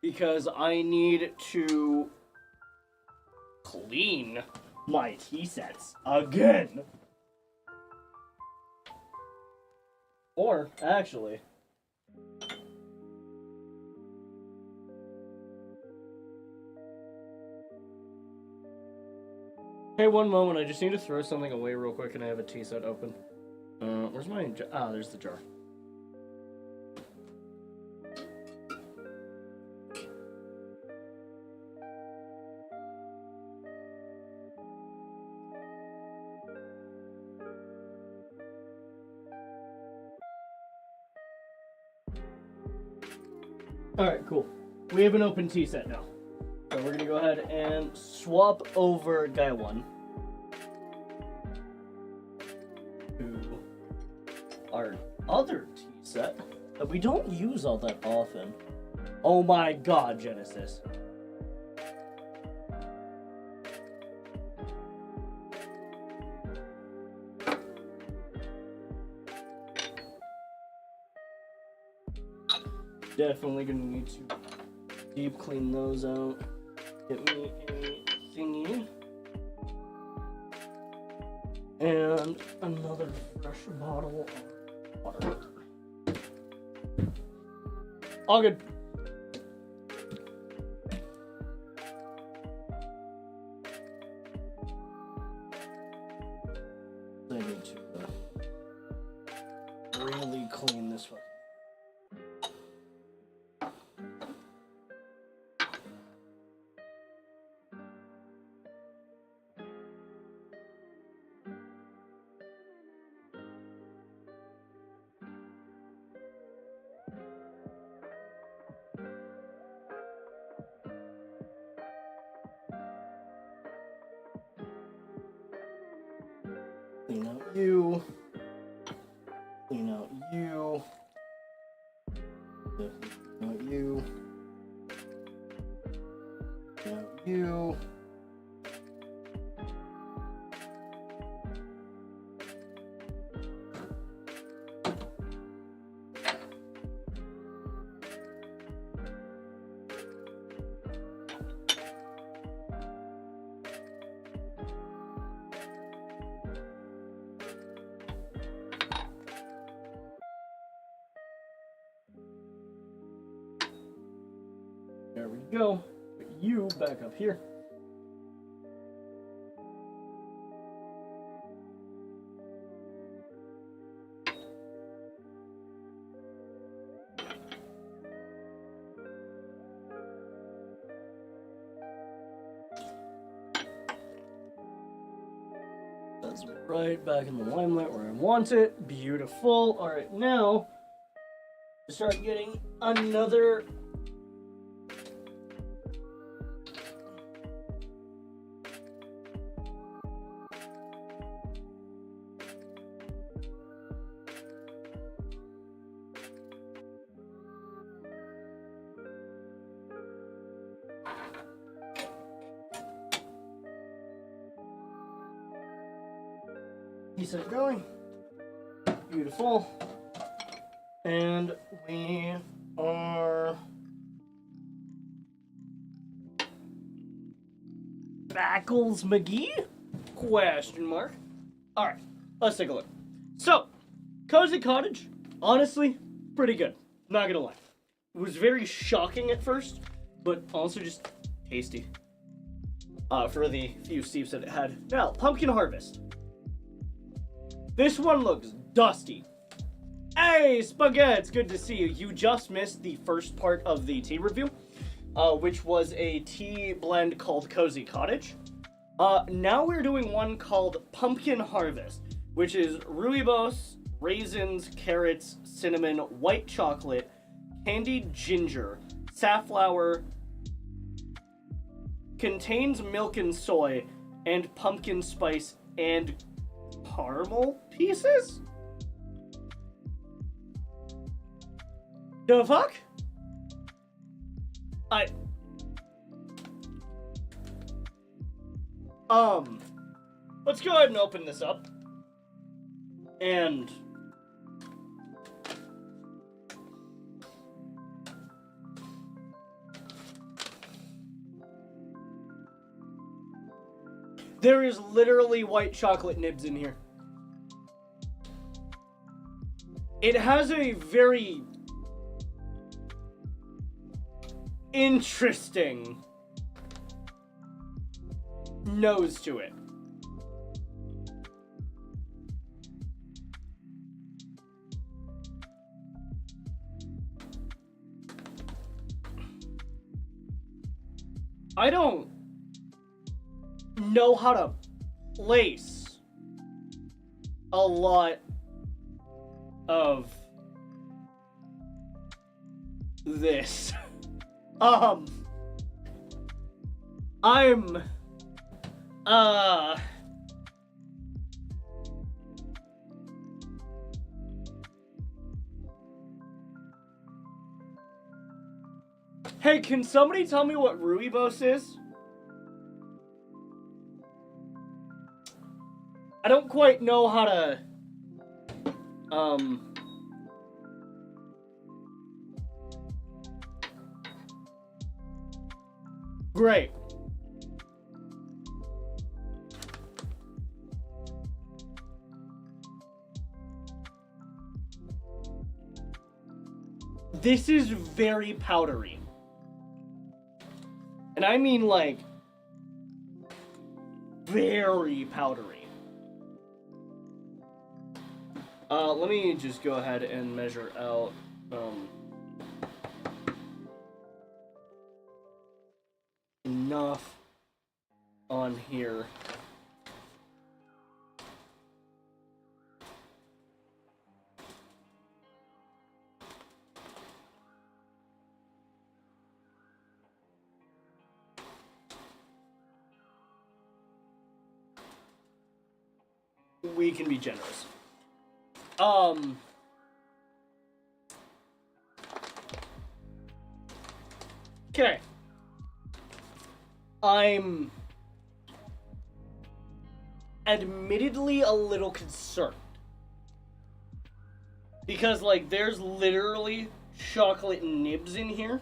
because I need to clean my tea sets again. Or, actually, hey, one moment, I just need to throw something away real quick and I have a tea set open. Where's my there's the jar. Alright, cool. We have an open tea set now. So we're gonna go ahead and swap over Gaia 1 to our other tea set that we don't use all that often. Oh my god, Genesis. Definitely gonna need to deep clean those out. Get me a thingy. And another fresh bottle of water. All good. I need to really clean this one. Clean out you. Clean out you. Clean out you. Clean out you. There we go. Put you back up here. That's right back in the limelight where I want it. Beautiful. All right, now to start getting another piece of going. Beautiful. And we are Backles McGee? Question mark. Alright, let's take a look. So, Cozy Cottage, honestly, pretty good. Not gonna lie. It was very shocking at first, but also just tasty. For the few steeps that it had. Now, Pumpkin Harvest. This one looks dusty. Hey, Spaghetti, it's good to see you. You just missed the first part of the tea review, which was a tea blend called Cozy Cottage. Now we're doing one called Pumpkin Harvest, which is rooibos, raisins, carrots, cinnamon, white chocolate, candied ginger, safflower, contains milk and soy, and pumpkin spice and caramel pieces? The fuck? Let's go ahead and open this up. And there is literally white chocolate nibs in here. It has a very interesting nose to it. I don't know how to place a lot of this. Hey, can somebody tell me what rooibos is? I don't quite know how to, Great. This is very powdery. And I mean, like, very powdery. Let me just go ahead and measure out, enough on here. We can be generous. Okay. I'm admittedly a little concerned. Because, like, there's literally chocolate nibs in here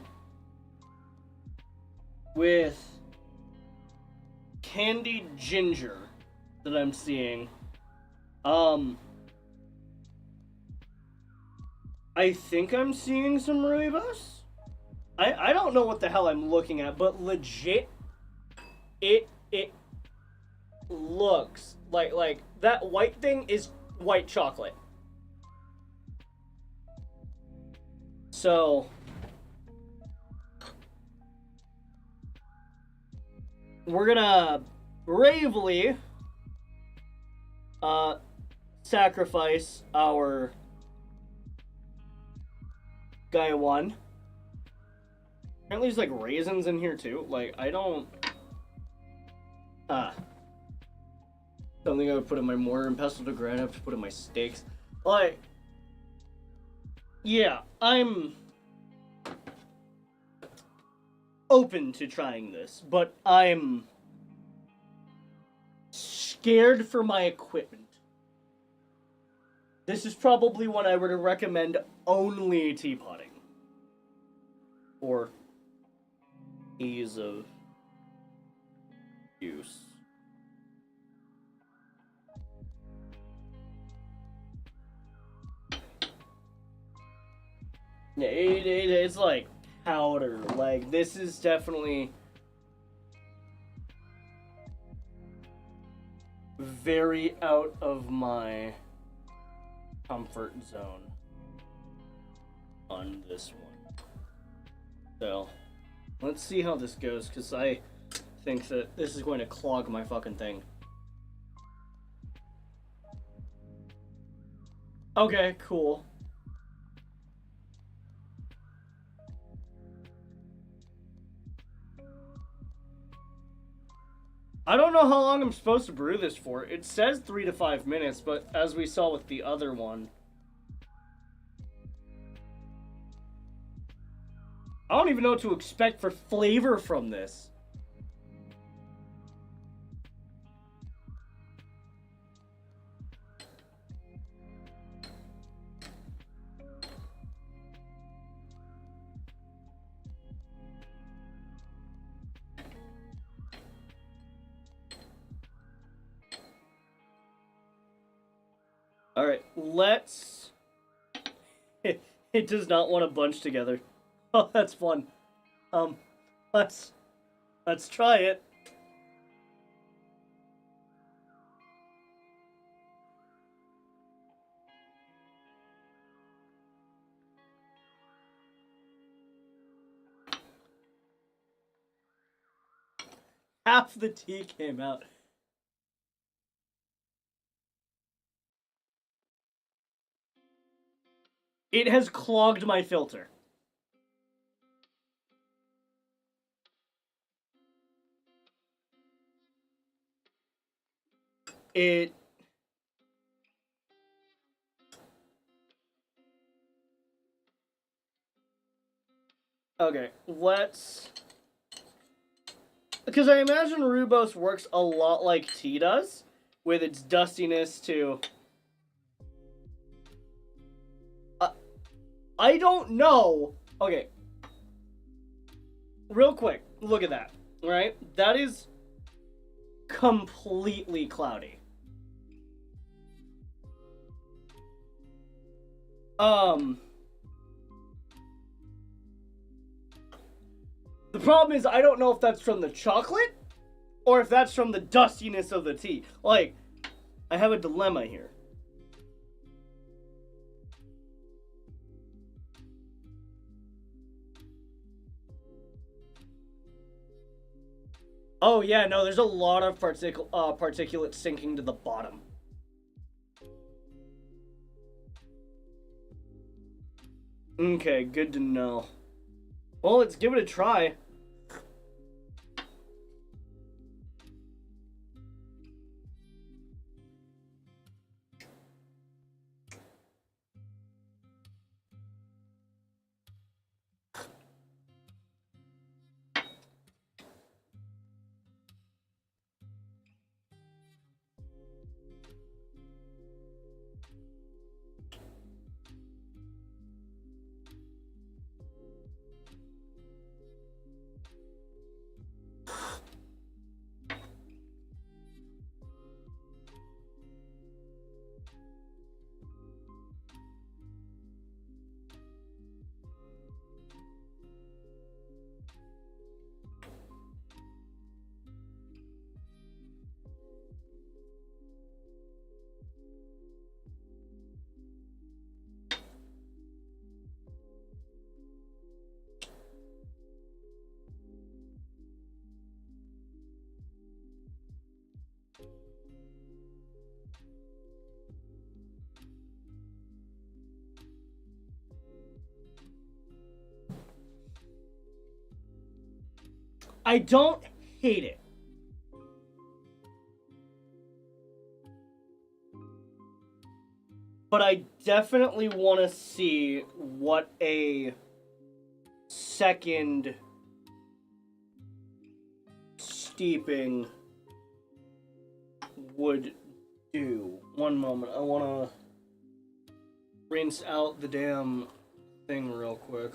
with candied ginger that I'm seeing. I think I'm seeing some rooibos. I don't know what the hell I'm looking at, but legit, it looks like that white thing is white chocolate. So we're gonna bravely sacrifice our guy one. Apparently there's like raisins in here too. Like, I don't think I would put in my mortar and pestle to grind. I have to put in my steaks. Like, yeah, I'm open to trying this, but I'm scared for my equipment. This is probably one I would recommend only teapotting. For ease of use. Yeah, it's like powder. Like, this is definitely very out of my comfort zone on this one. So, let's see how this goes, because I think that this is going to clog my fucking thing. Okay, cool. I don't know how long I'm supposed to brew this for. It says 3 to 5 minutes, but as we saw with the other one, I don't even know what to expect for flavor from this. All right, let's... It does not want to bunch together. Oh, that's fun. Let's try it. Half the tea came out. It has clogged my filter. It... Okay, let's... Because I imagine Rooibos works a lot like tea does, with its dustiness to... I don't know. Okay. Real quick, look at that, right? That is completely cloudy. The problem is I don't know if that's from the chocolate or if that's from the dustiness of the tea. Like, I have a dilemma here. Oh yeah, no, there's a lot of particulate sinking to the bottom. Okay, good to know. Well, let's give it a try. I don't hate it. But I definitely want to see what a second steeping would do. One moment, I want to rinse out the damn thing real quick.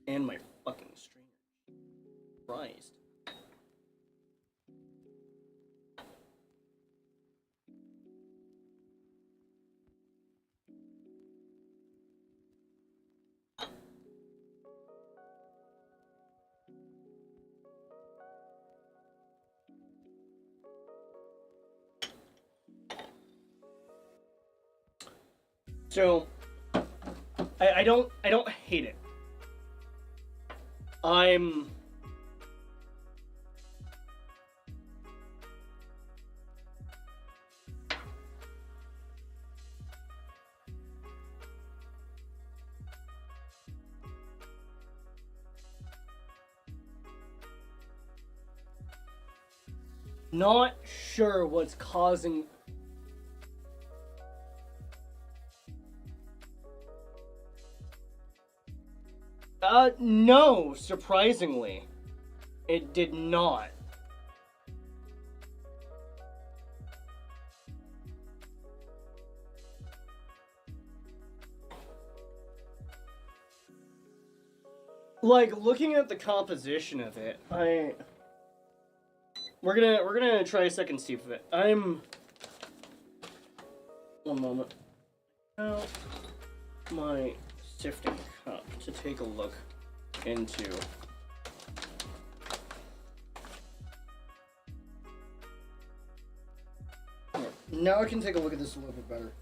And my fucking stream. So, I don't hate it. I'm not sure what's causing. No, surprisingly. It did not. Like, looking at the composition of it, we're gonna try a second sip of it. One moment. Now, my sifting cup to take a look into. Now I can take a look at this a little bit better.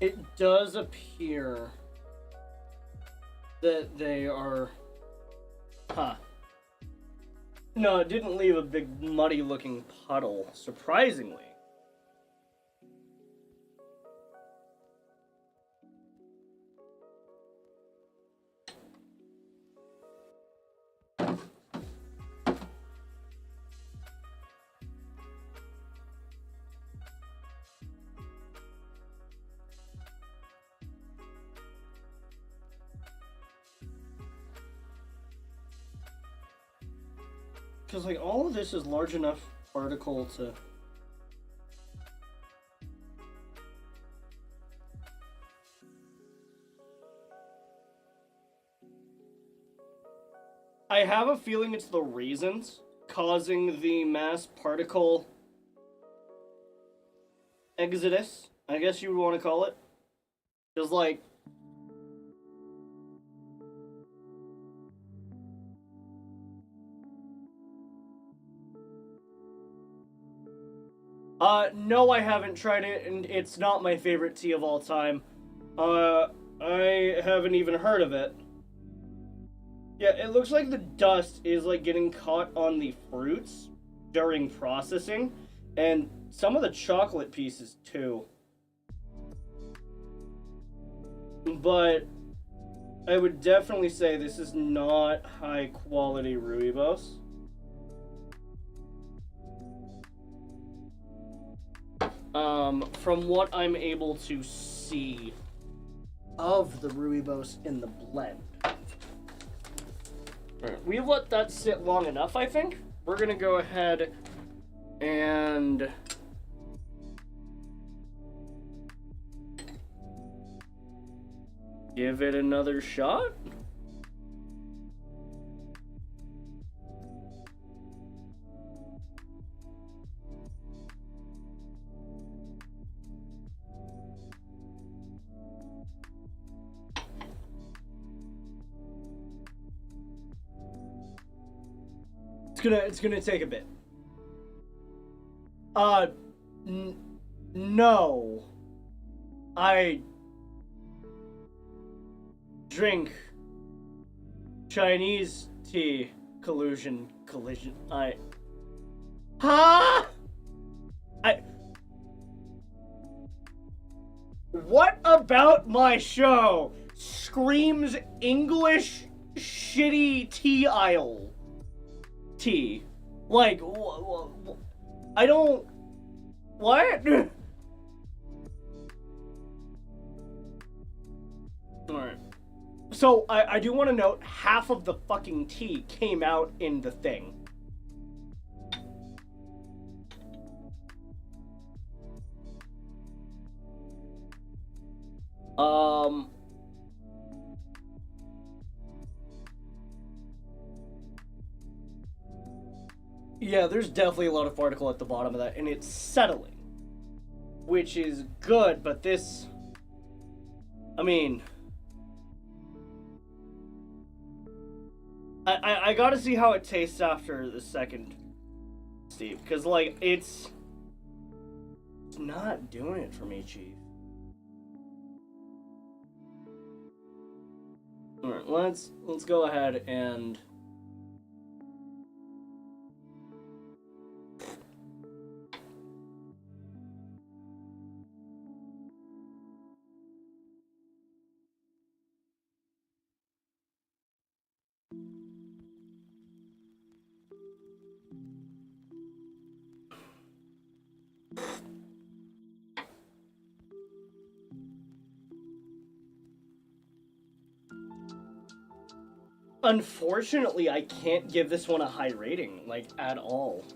It does appear that they are... Huh. No, it didn't leave a big muddy looking puddle, surprisingly. Because, like, all of this is large enough particle to... I have a feeling it's the raisins causing the mass particle exodus, I guess you would want to call it. Just like... No, I haven't tried it, and it's not my favorite tea of all time. I haven't even heard of it. Yeah, it looks like the dust is, like, getting caught on the fruits during processing, and some of the chocolate pieces, too. But I would definitely say this is not high-quality rooibos. From what I'm able to see of the rooibos in the blend. We've let that sit long enough, I think. We're gonna go ahead and give it another shot. It's gonna take a bit. No. I drink Chinese tea collusion. What about my show screams English shitty tea aisle tea? Like, I don't... What? Alright. So, I do want to note, half of the fucking tea came out in the thing. Yeah, there's definitely a lot of particle at the bottom of that, and it's settling. Which is good, but this... I mean... I gotta see how it tastes after the second steep, because, like, it's not doing it for me, Chief. Alright, let's go ahead and... Unfortunately, I can't give this one a high rating, like, at all.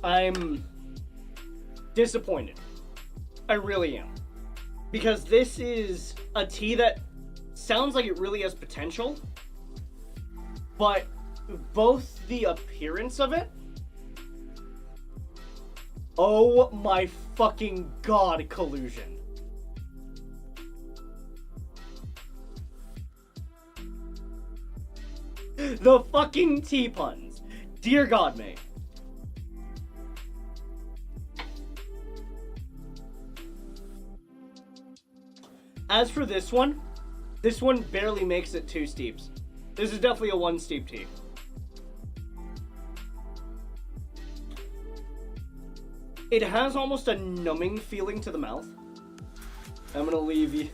I'm disappointed. I really am. Because this is a tea that sounds like it really has potential, but both the appearance of it... Oh my fucking god, collusion. The fucking tea puns. Dear God, mate. As for this one barely makes it 2 steeps. This is definitely a 1 steep tea. It has almost a numbing feeling to the mouth. I'm gonna leave you.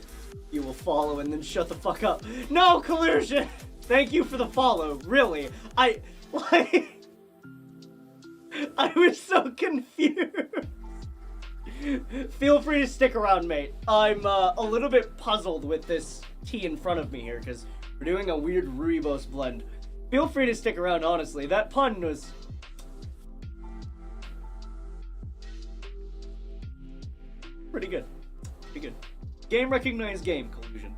You will follow and then shut the fuck up. No, collusion! Thank you for the follow, really. I was so confused. Feel free to stick around, mate. I'm a little bit puzzled with this tea in front of me here, because we're doing a weird rooibos blend. Feel free to stick around, honestly. That pun was... pretty good. Pretty good. Game recognized game, collusion.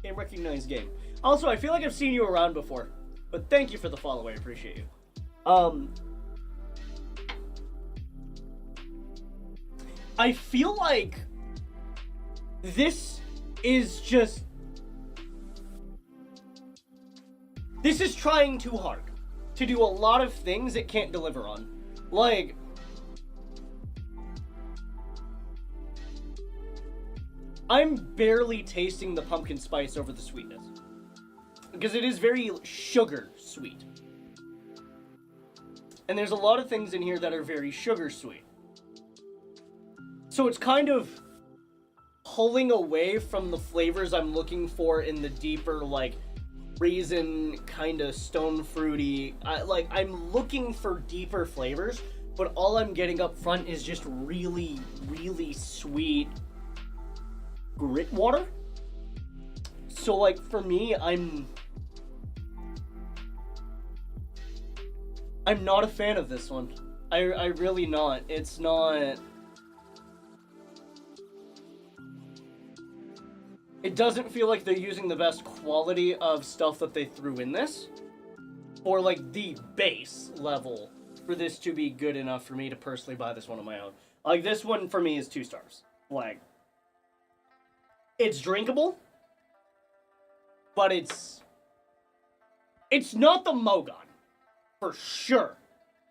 Game recognized game. Also, I feel like I've seen you around before, but thank you for the follow. I appreciate you. I feel like this is just... this is trying too hard to do a lot of things it can't deliver on. Like... I'm barely tasting the pumpkin spice over the sweetness. Because it is very sugar sweet. And there's a lot of things in here that are very sugar sweet. So it's kind of pulling away from the flavors I'm looking for in the deeper, like, raisin, kind of stone fruity. I'm looking for deeper flavors, but all I'm getting up front is just really, really sweet grit water. So, like, for me, I'm not a fan of this one. I really not. It's not... it doesn't feel like they're using the best quality of stuff that they threw in this, or, like, the base level for this to be good enough for me to personally buy this one on my own. Like, this one, for me, is 2 stars. Like... it's drinkable, but it's not the Mogon, for sure.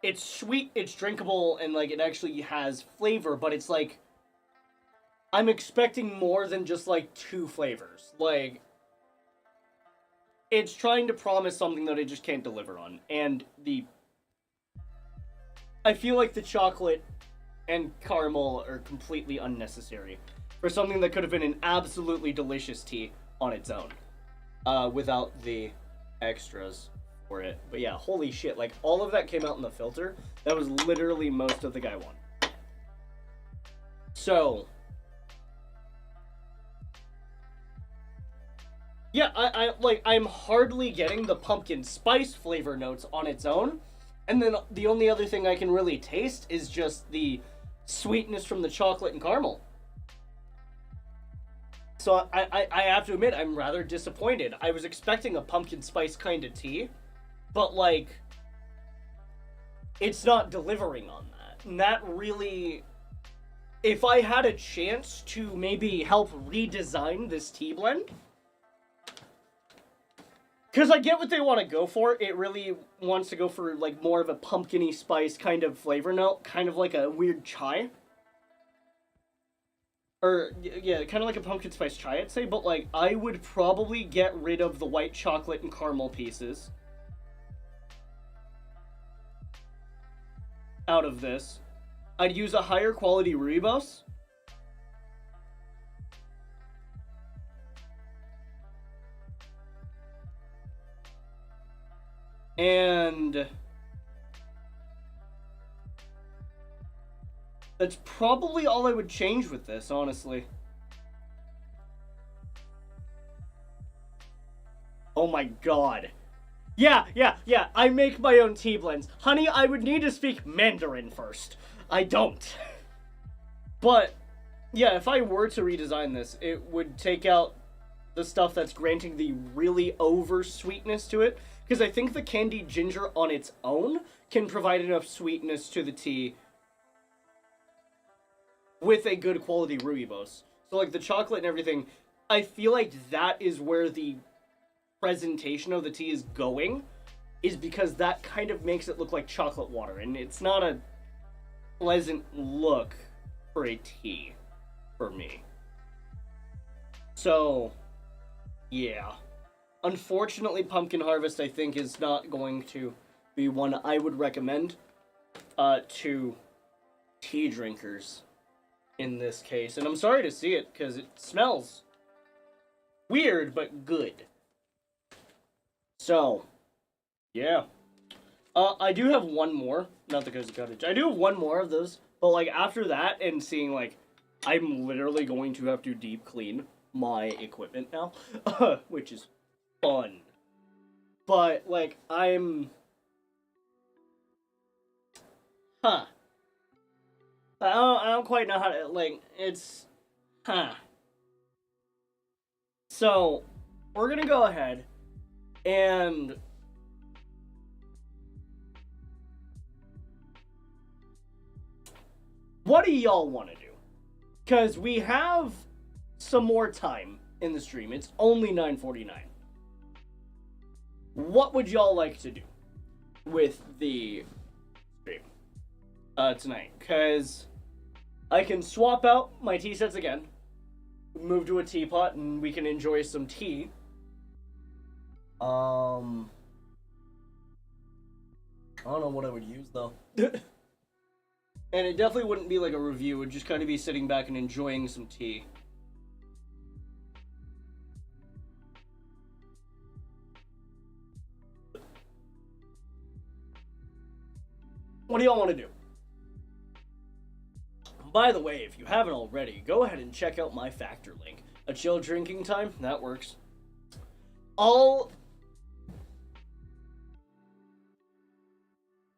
It's sweet, it's drinkable, and, like, it actually has flavor, but it's, like, I'm expecting more than just, like, 2 flavors. Like, it's trying to promise something that it just can't deliver on, and I feel like the chocolate and caramel are completely unnecessary for something that could have been an absolutely delicious tea on its own, without the extras for it. But yeah, holy shit, like, all of that came out in the filter. That was literally most of the guy one. So, yeah, I'm hardly getting the pumpkin spice flavor notes on its own, and then the only other thing I can really taste is just the sweetness from the chocolate and caramel. So I have to admit, I'm rather disappointed. I was expecting a pumpkin spice kind of tea, but, like, it's not delivering on that. And that really... If I had a chance to maybe help redesign this tea blend... Because I get what they want to go for. It really wants to go for, like, more of a pumpkin-y spice kind of flavor note. Kind of like a weird chai. Or, yeah, kind of like a pumpkin spice chai, I'd say. But, like, I would probably get rid of the white chocolate and caramel pieces out of this. I'd use a higher quality rooibos. And that's probably all I would change with this, honestly. Oh my god. Yeah, I make my own tea blends. Honey, I would need to speak Mandarin first. I don't. But, yeah, if I were to redesign this, it would take out the stuff that's granting the really over sweetness to it. Because I think the candied ginger on its own can provide enough sweetness to the tea with a good quality rooibos. So, like, the chocolate and everything, I feel like that is where the presentation of the tea is going, is because that kind of makes it look like chocolate water, and it's not a pleasant look for a tea, for me. So, yeah. Unfortunately, Pumpkin Harvest, I think, is not going to be one I would recommend to tea drinkers in this case. And I'm sorry to see it, because it smells weird, but good. So, yeah. I do have one more. Not the Cozy Cottage. I do have one more of those. But, like, after that and seeing, like, I'm literally going to have to deep clean my equipment now. Which is fun. But, like, I'm... I don't quite know how to, like, it's... So, we're gonna go ahead and... What do y'all want to do? Because we have some more time in the stream. It's only 9:49. What would y'all like to do with the stream tonight? Because I can swap out my tea sets again, move to a teapot, and we can enjoy some tea. I don't know what I would use, though. And it definitely wouldn't be like a review. It would just kind of be sitting back and enjoying some tea. What do y'all want to do? By the way, if you haven't already, go ahead and check out my Factor link. A chill drinking time? That works.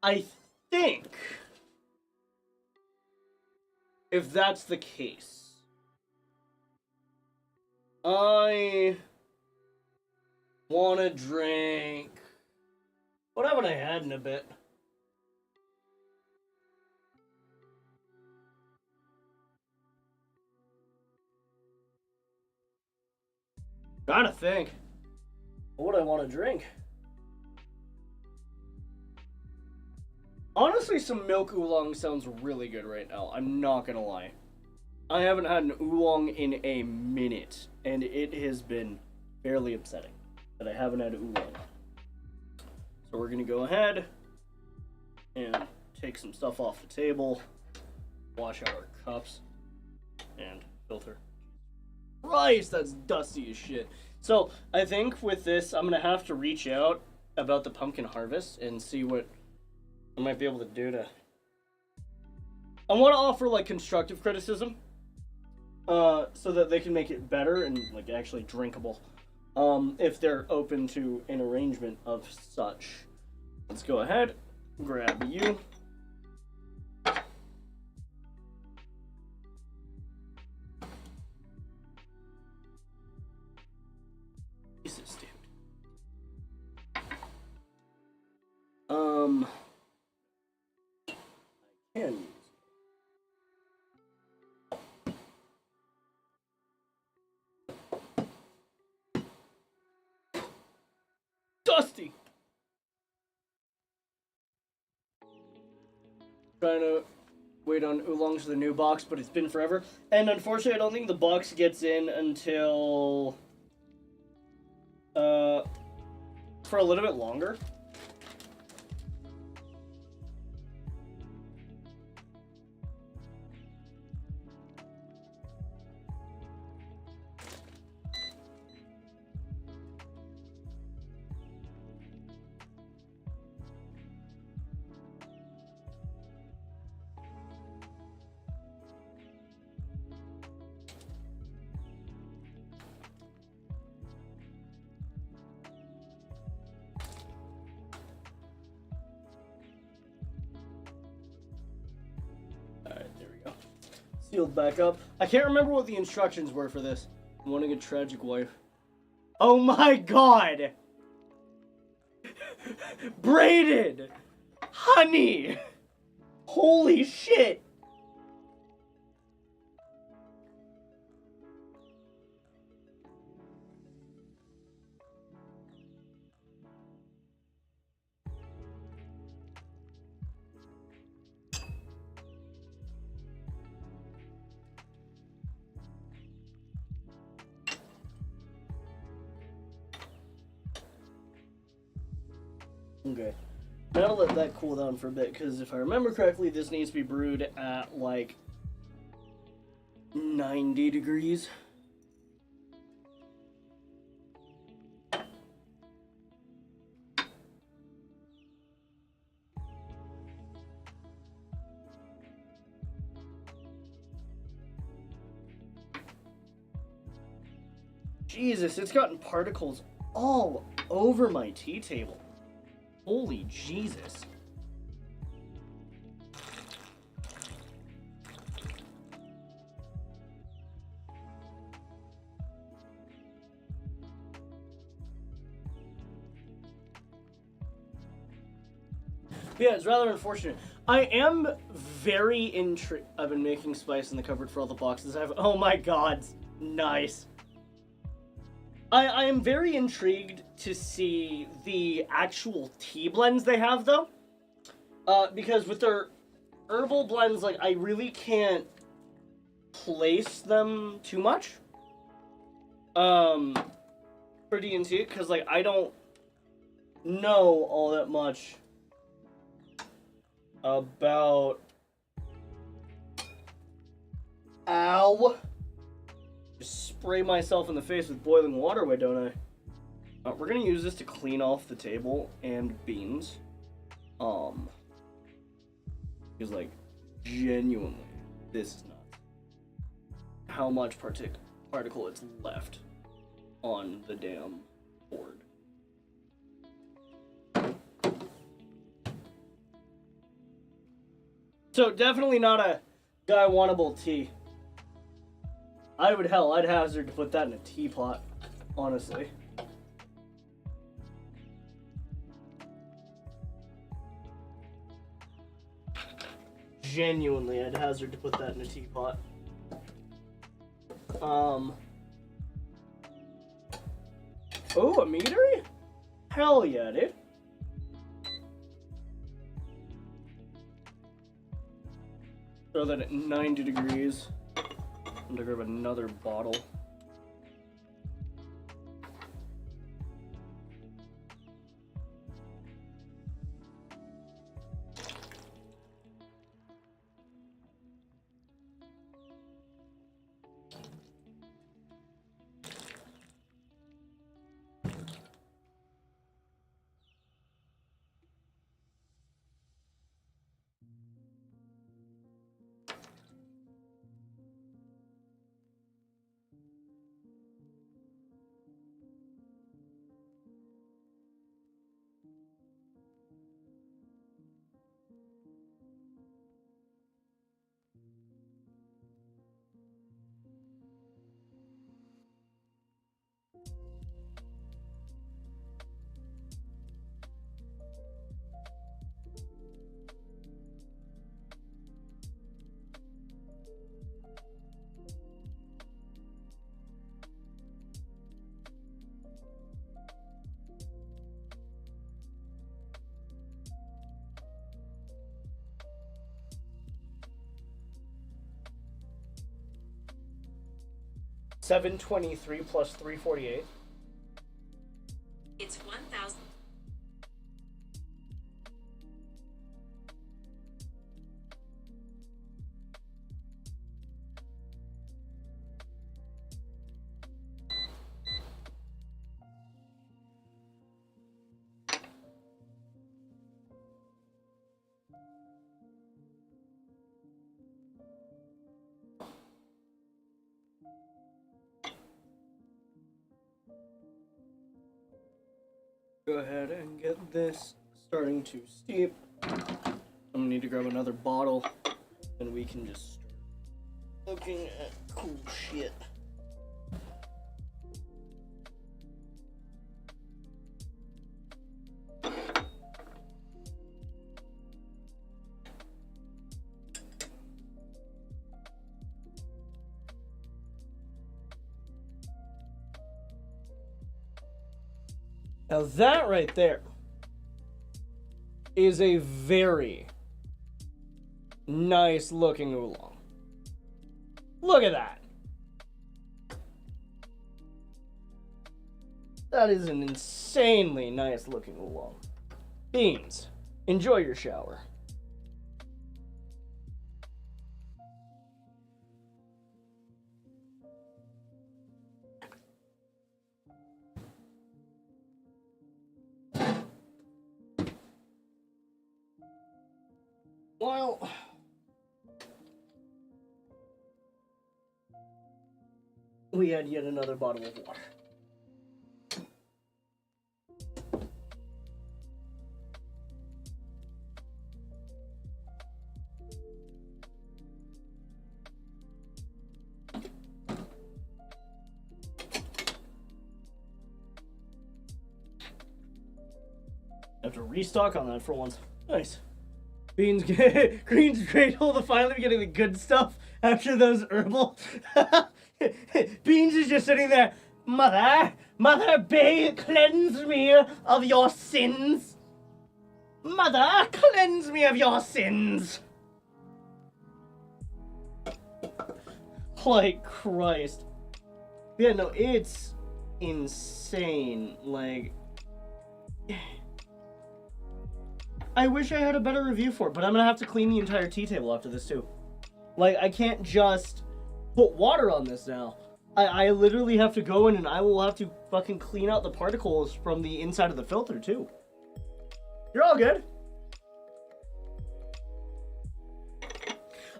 I think... if that's the case, I want to drink... What haven't I had in a bit? Trying to think. What would I want to drink? Honestly, some milk oolong sounds really good right now. I'm not gonna lie. I haven't had an oolong in a minute, and it has been fairly upsetting that I haven't had oolong. So we're gonna go ahead and take some stuff off the table, wash out our cups, and filter. Christ, that's dusty as shit. So I think with this, I'm gonna have to reach out about the pumpkin harvest and see what I might be able to do to... I want to offer, like, constructive criticism, so that they can make it better and, like, actually drinkable, if they're open to an arrangement of such. Let's go ahead, grab you. And Dusty! Trying to wait on Oolong for the new box, but it's been forever. And unfortunately, I don't think the box gets in until for a little bit longer. Sealed back up. I can't remember what the instructions were for this. Wanting a tragic wife. Oh my god! Braided! Honey! Holy shit! Okay. Now let that cool down for a bit, because if I remember correctly, this needs to be brewed at like 90 degrees. Jesus, it's gotten particles all over my tea table. Holy Jesus. Yeah, it's rather unfortunate. I am very intrigued. I've been making spice in the cupboard for all the boxes. Oh my god, nice. I am very intrigued to see the actual tea blends they have, though. Because with their herbal blends, like, I really can't place them too much. For D&T, because, like, I don't know all that much about... Ow! Just spray myself in the face with boiling water, why don't I? We're gonna use this to clean off the table and beans. Because, like, genuinely, this is nuts. How much particle it's left on the damn board. So, definitely not a guy-wantable tea. I'd hazard to put that in a teapot, honestly. Genuinely, I'd hazard to put that in a teapot. Oh, a meadery? Hell yeah, dude. Throw that at 90 degrees. I'm gonna grab another bottle. 723 plus 348. It's 1,000. Go ahead and get this starting to steep. I'm gonna need to grab another bottle, and we can just start looking at cool shit. Now that right there is a very nice looking oolong. Look at that. That is an insanely nice looking oolong. Beans, enjoy your shower. Well, we had yet another bottle of water. Have to restock on that for once. Nice. Beans, Green's grateful to finally be getting the good stuff after those herbal. Beans is just sitting there. Mother, cleanse me of your sins. Mother, cleanse me of your sins. Like Christ. Yeah, no, it's insane. Like, I wish I had a better review for it, but I'm gonna have to clean the entire tea table after this too. Like, I can't just put water on this now. I literally have to go in and I will have to fucking clean out the particles from the inside of the filter too. You're all good.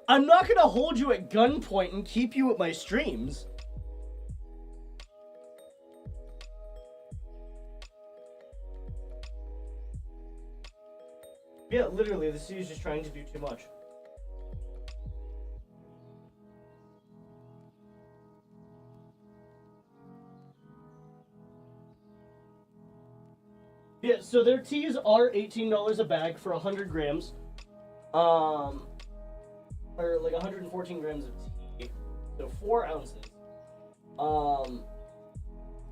I'm not gonna hold you at gunpoint and keep you at my streams. Yeah, literally, the city's just trying to do too much. Yeah, so their teas are $18 a bag for 100 grams. Or like 114 grams of tea. So 4 ounces.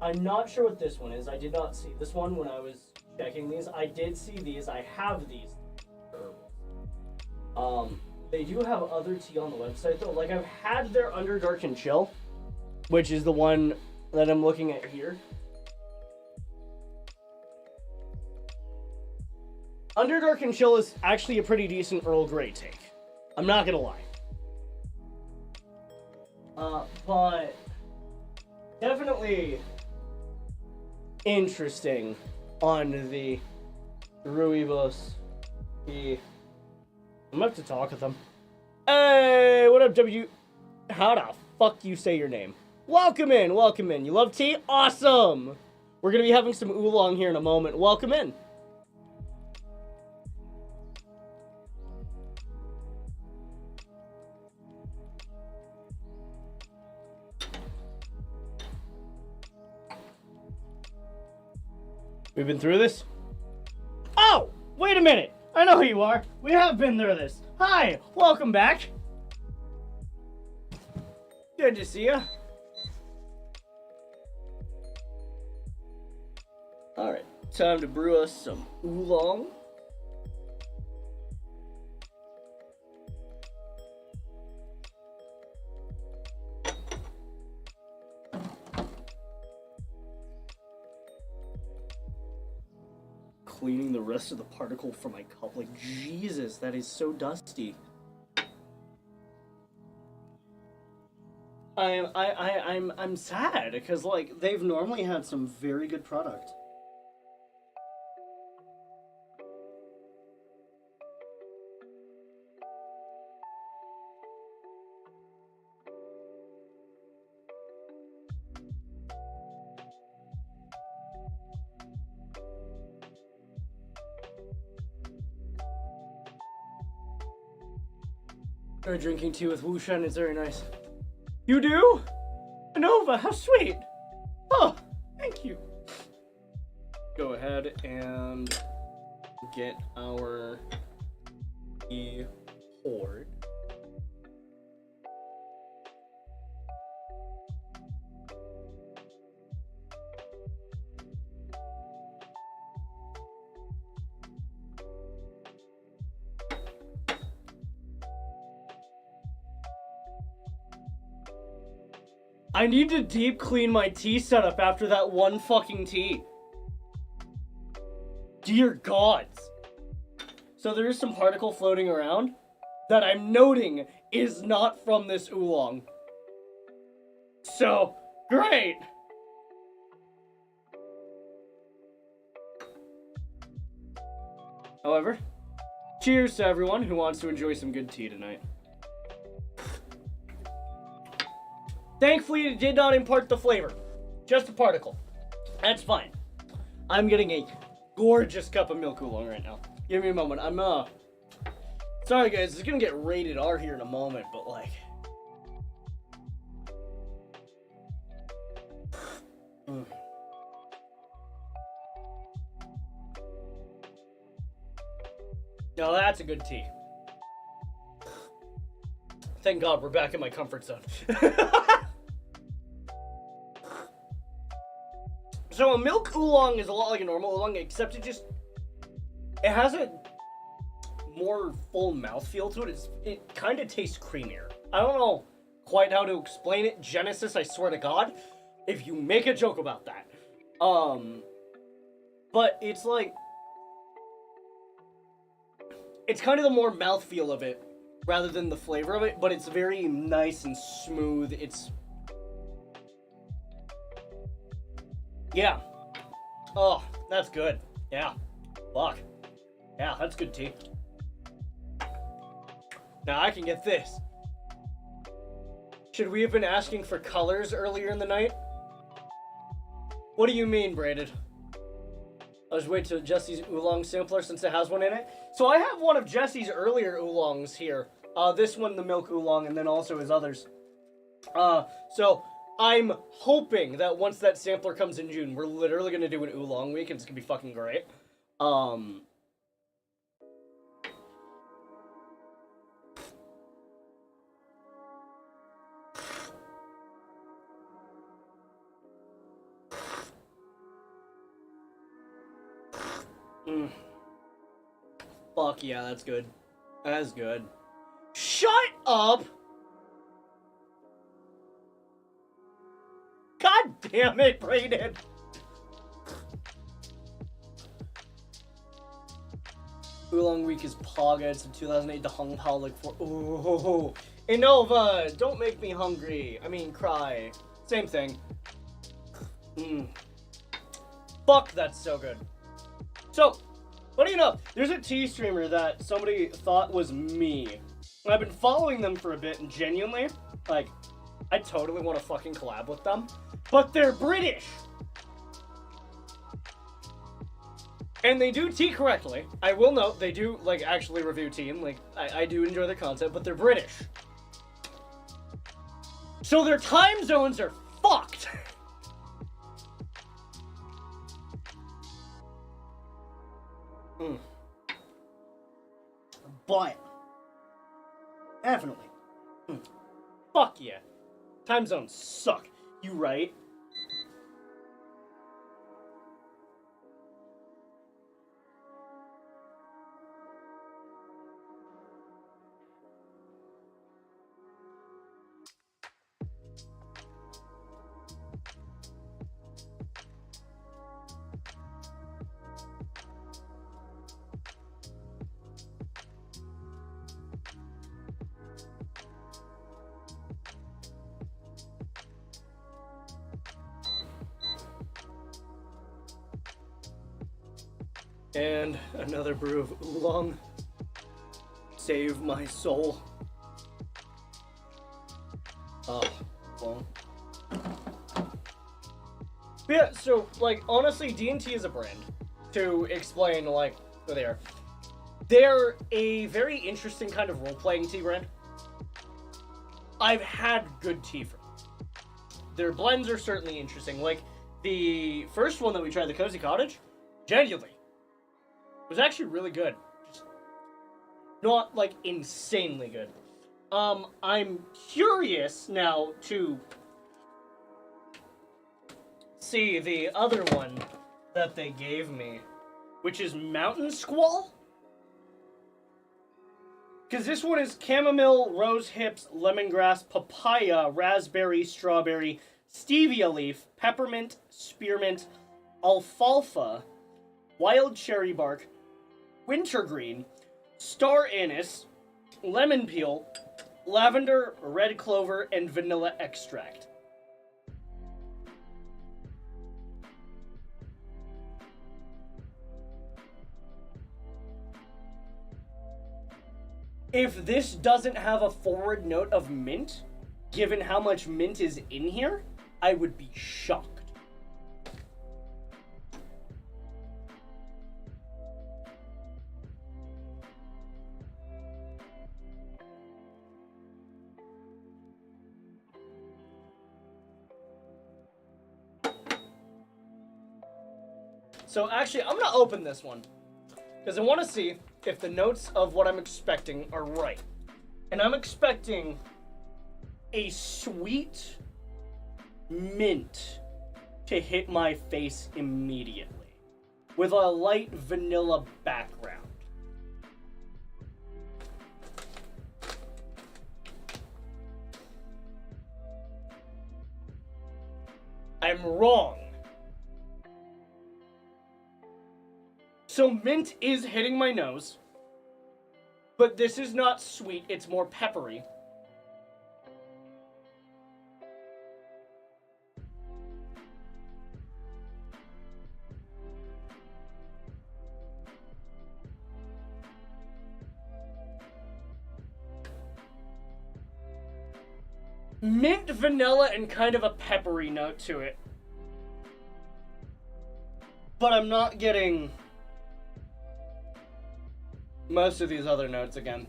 I'm not sure what this one is. I did not see this one when I was checking these. I did see these. I have these. They do have other tea on the website though. Like, I've had their Underdark and Chill, which is the one that I'm looking at here. Underdark and Chill is actually a pretty decent Earl Grey take. I'm not gonna lie. But definitely interesting on the Ruibos. I'm gonna have to talk with them. Hey, what up, W? How the fuck you say your name? Welcome in, welcome in. You love tea? Awesome! We're gonna be having some oolong here in a moment. Welcome in. We've been through this? Oh! Wait a minute! I know who you are! We have been through this! Hi! Welcome back! Good to see you. Alright, time to brew us some oolong. cleaning the rest of the particle from my cup. Like, Jesus, that is so dusty. I'm sad because like they've normally had some very good product. Started drinking tea with Wushan, it's very nice. You do? Nova, how sweet! Oh, thank you. Go ahead and get our tea poured. I need to deep clean my tea setup after that one fucking tea. Dear gods. So there is some particle floating around that I'm noting is not from this oolong. So, great. However, cheers to everyone who wants to enjoy some good tea tonight. Thankfully, it did not impart the flavor. Just a particle. That's fine. I'm getting a gorgeous cup of milk oolong right now. Give me a moment. Sorry guys, it's gonna get rated R here in a moment, but like... Now that's a good tea. Thank God we're back in my comfort zone. So a milk oolong is a lot like a normal oolong, except it has a more full mouthfeel to it. It kind of tastes creamier. I don't know quite how to explain it. Genesis, I swear to God, if you make a joke about that. But it's like, it's kind of the more mouthfeel of it rather than the flavor of it, but it's very nice and smooth. Yeah. Oh, that's good. Yeah. Fuck. Yeah, that's good tea. Now I can get this. Should we have been asking for colors earlier in the night? What do you mean, Braided? I'll just wait till Jesse's oolong sampler since it has one in it. So I have one of Jesse's earlier oolongs here. This one, the milk oolong, and then also his others. So I'm hoping that once that sampler comes in June, we're literally going to do an oolong week, and it's going to be fucking great. Fuck yeah, that's good. That's good. Shut up! God damn it, Brayden! Oolong Week is Paga. It's in 2008 to Hong Pao like for. Ooh. Innova! Don't make me hungry. I mean, cry. Same thing. Fuck, that's so good. So, funny enough, there's a tea streamer that somebody thought was me. I've been following them for a bit, and genuinely, like, I totally want to fucking collab with them. But they're British! And they do tea correctly. I will note, they do, like, actually review tea, and, like, I do enjoy their content, but they're British. So their time zones are fucked! But, definitely. Fuck yeah. Time zones suck. You right? And another brew of oolong. Save my soul. Oh, well. Yeah, so, like, honestly, D&Tea is a brand. To explain, like, who they are. They're a very interesting kind of role-playing tea brand. I've had good tea from them. Their blends are certainly interesting. Like, the first one that we tried, the Cozy Cottage, genuinely, was actually really good. Just not, like, insanely good. I'm curious now to see the other one that they gave me, which is Mountain Squall. Because this one is chamomile, rose hips, lemongrass, papaya, raspberry, strawberry, stevia leaf, peppermint, spearmint, alfalfa, wild cherry bark, wintergreen, star anise, lemon peel, lavender, red clover, and vanilla extract. If this doesn't have a forward note of mint, given how much mint is in here, I would be shocked. So actually, I'm gonna open this one, because I want to see if the notes of what I'm expecting are right. And I'm expecting a sweet mint to hit my face immediately, with a light vanilla background. I'm wrong. So mint is hitting my nose, but this is not sweet, it's more peppery. Mint, vanilla, and kind of a peppery note to it. But I'm not getting most of these other notes again.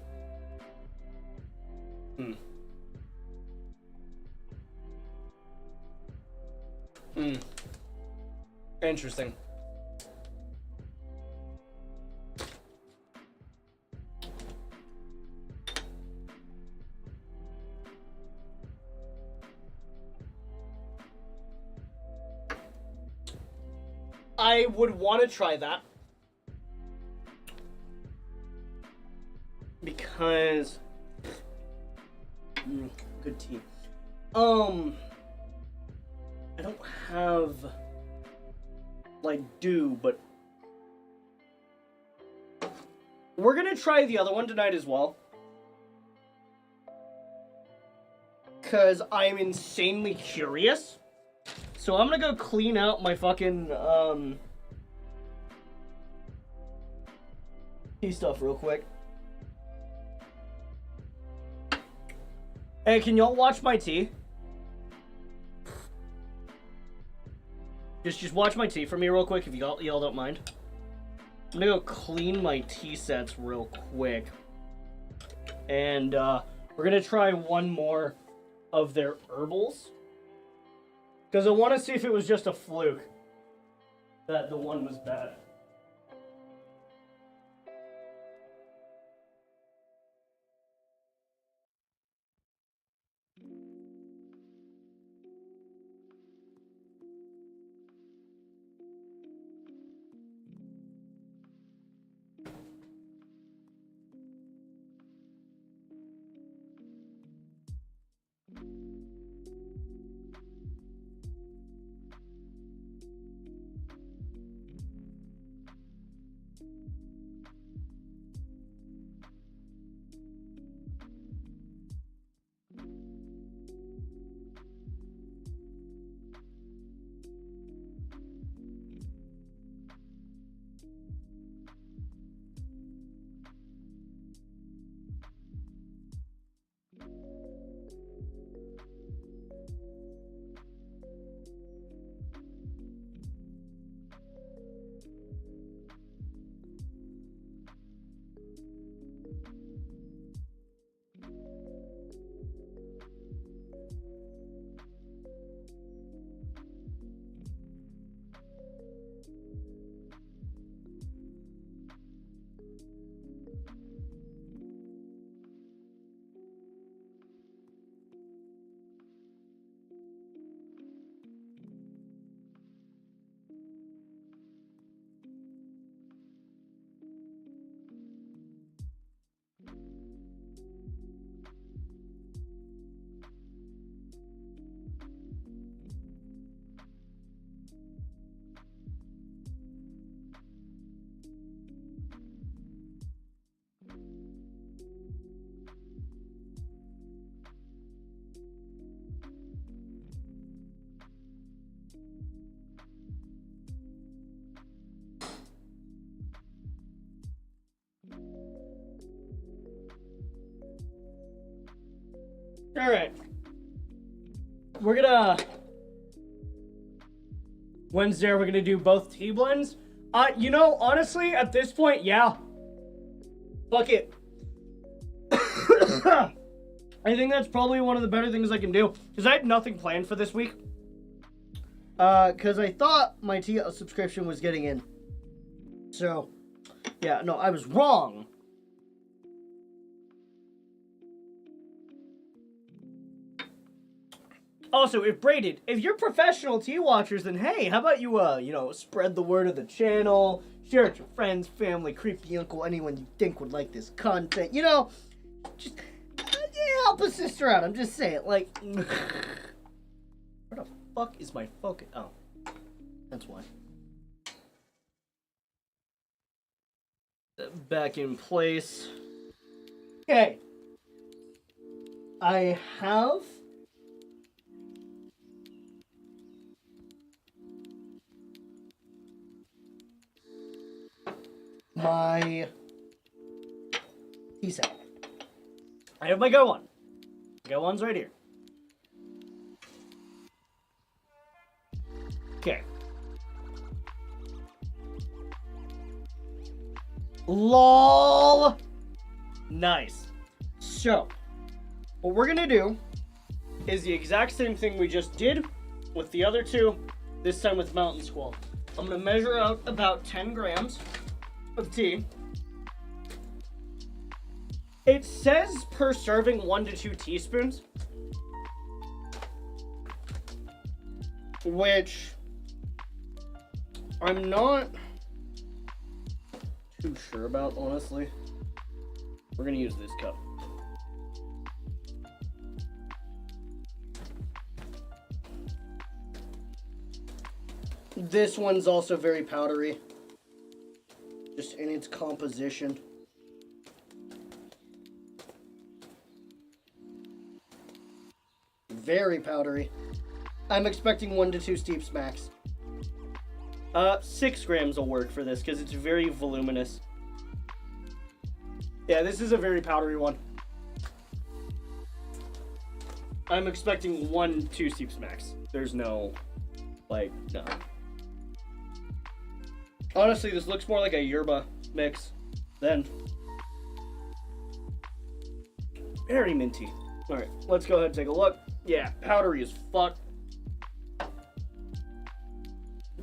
Interesting. I would want to try that. Because good tea. I don't have like dew, but we're gonna try the other one tonight as well. Cause I'm insanely curious. So I'm gonna go clean out my fucking tea stuff real quick. Hey, can y'all watch my tea? Just watch my tea for me real quick if y'all don't mind. I'm gonna go clean my tea sets real quick. And we're gonna try one more of their herbals. Because I want to see if it was just a fluke that the one was bad. All right. We're gonna Wednesday. We're gonna do both tea blends. You know, honestly, at this point, yeah. Fuck it. I think that's probably one of the better things I can do because I had nothing planned for this week. Because I thought my tea subscription was getting in. So, yeah, no, I was wrong. Also, if Braided, if you're professional tea watchers, then hey, how about you, you know, spread the word of the channel, share it with your friends, family, creepy uncle, anyone you think would like this content, you know, just help a sister out. I'm just saying, like, where the fuck is my focus? Oh, that's why. Back in place. Okay. I have my tea set. I have my Go One. Go One's right here. Okay. LOL. Nice. So, what we're gonna do is the exact same thing we just did with the other two, this time with Mountain Squall. I'm gonna measure out about 10 grams of tea. It says per serving 1 to 2 teaspoons, which I'm not too sure about, honestly. We're gonna use this cup. This one's also very powdery, just in its composition. Very powdery. I'm expecting 1 to 2 steeps max. 6 grams will work for this because it's very voluminous. Yeah, this is a very powdery one. I'm expecting 1, 2 steeps max. There's no, like, no. Honestly, this looks more like a yerba mix than. Very minty. Alright, let's go ahead and take a look. Yeah, powdery as fuck.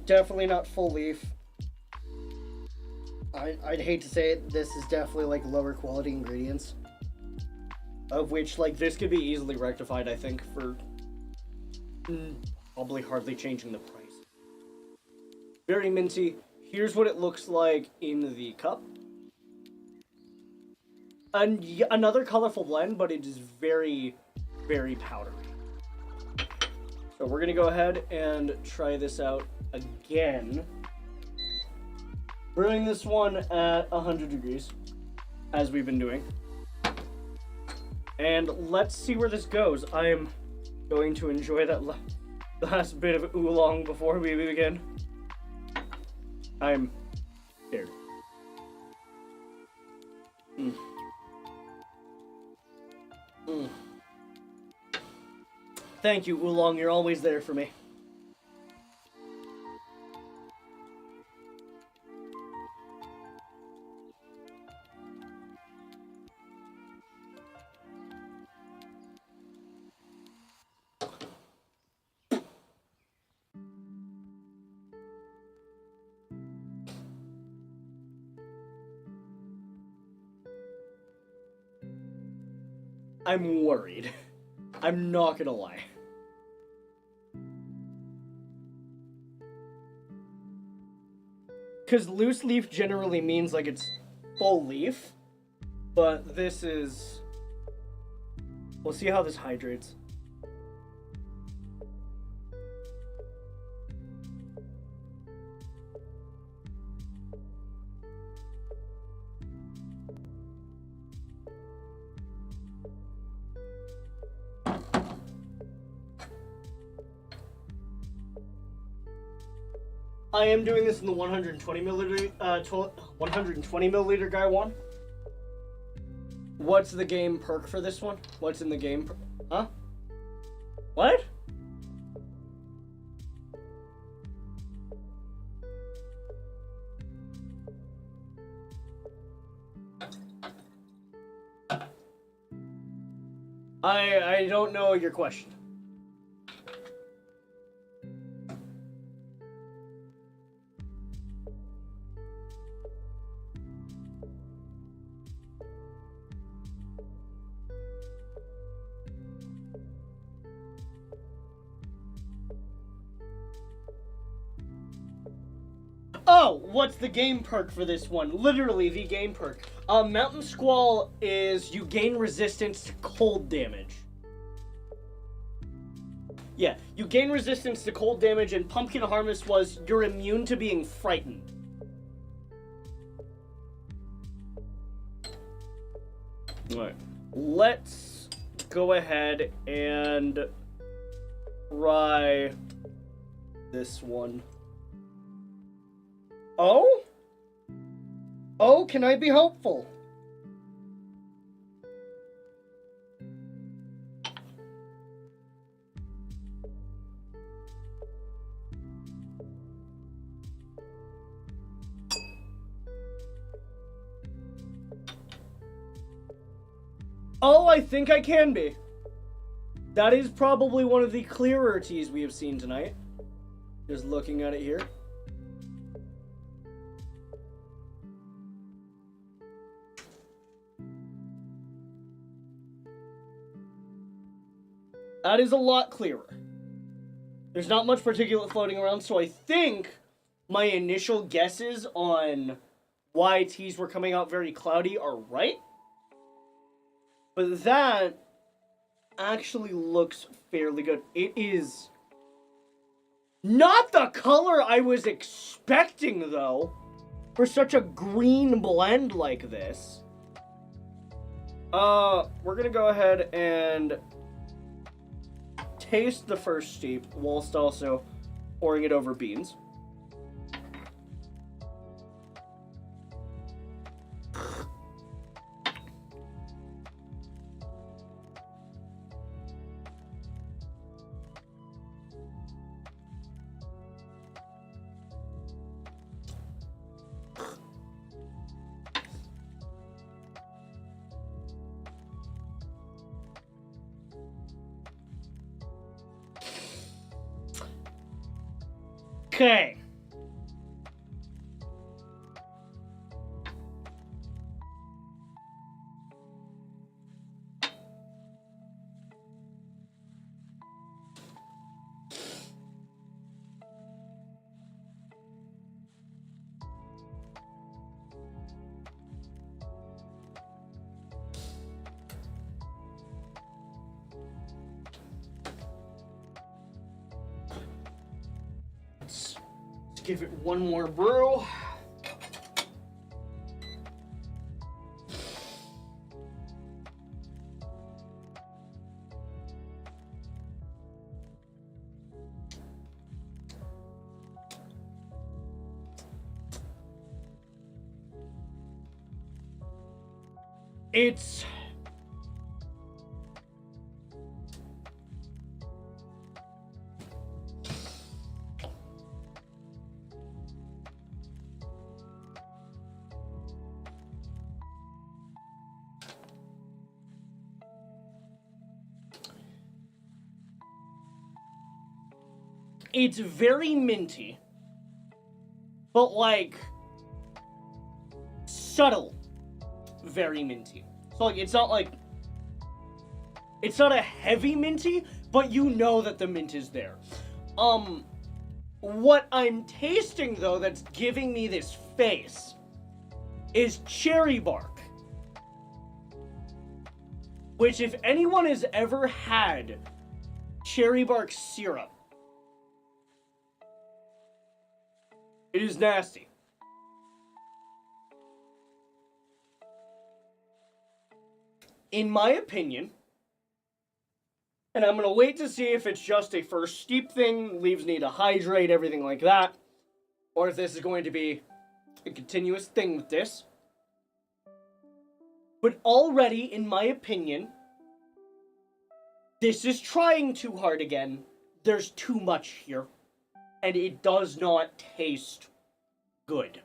Definitely not full leaf. I'd hate to say it, this is definitely like lower quality ingredients. Of which, like, this could be easily rectified, I think, for probably hardly changing the price. Very minty. Here's what it looks like in the cup. And another colorful blend, but it is very, very powdery. So we're gonna go ahead and try this out again. Brewing this one at 100 degrees, as we've been doing. And let's see where this goes. I'm going to enjoy that last bit of oolong before we begin. I'm scared. Thank you, oolong. You're always there for me. I'm worried. I'm not gonna lie. Because loose leaf generally means like it's full leaf, but this is... We'll see how this hydrates. I am doing this in the 120 milliliter guy one. What's the game perk for this one? What's in the game? Huh? What? I don't know your question. Oh, what's the game perk for this one? Literally, the game perk. Mountain Squall is you gain resistance to cold damage. Yeah, you gain resistance to cold damage, and Pumpkin Harvest was you're immune to being frightened. Alright, let's go ahead and try this one. Oh? Oh, can I be hopeful? Oh, I think I can be. That is probably one of the clearer teas we have seen tonight. Just looking at it here. That is a lot clearer. There's not much particulate floating around, so I think my initial guesses on why teas were coming out very cloudy are right. But that actually looks fairly good. It is not the color I was expecting, though, for such a green blend like this. We're gonna go ahead and taste the first steep whilst also pouring it over beans. Okay. Let's give it one more brew. It's very minty, but like subtle, very minty. So like it's not like It's not a heavy minty, but you know that the mint is there. What I'm tasting, though, that's giving me this face is cherry bark. Which, if anyone has ever had cherry bark syrup, it is nasty. In my opinion, and I'm going to wait to see if it's just a first steep thing, leaves need to hydrate, everything like that, or if this is going to be a continuous thing with this. But already, in my opinion, this is trying too hard again. There's too much here, and it does not taste good.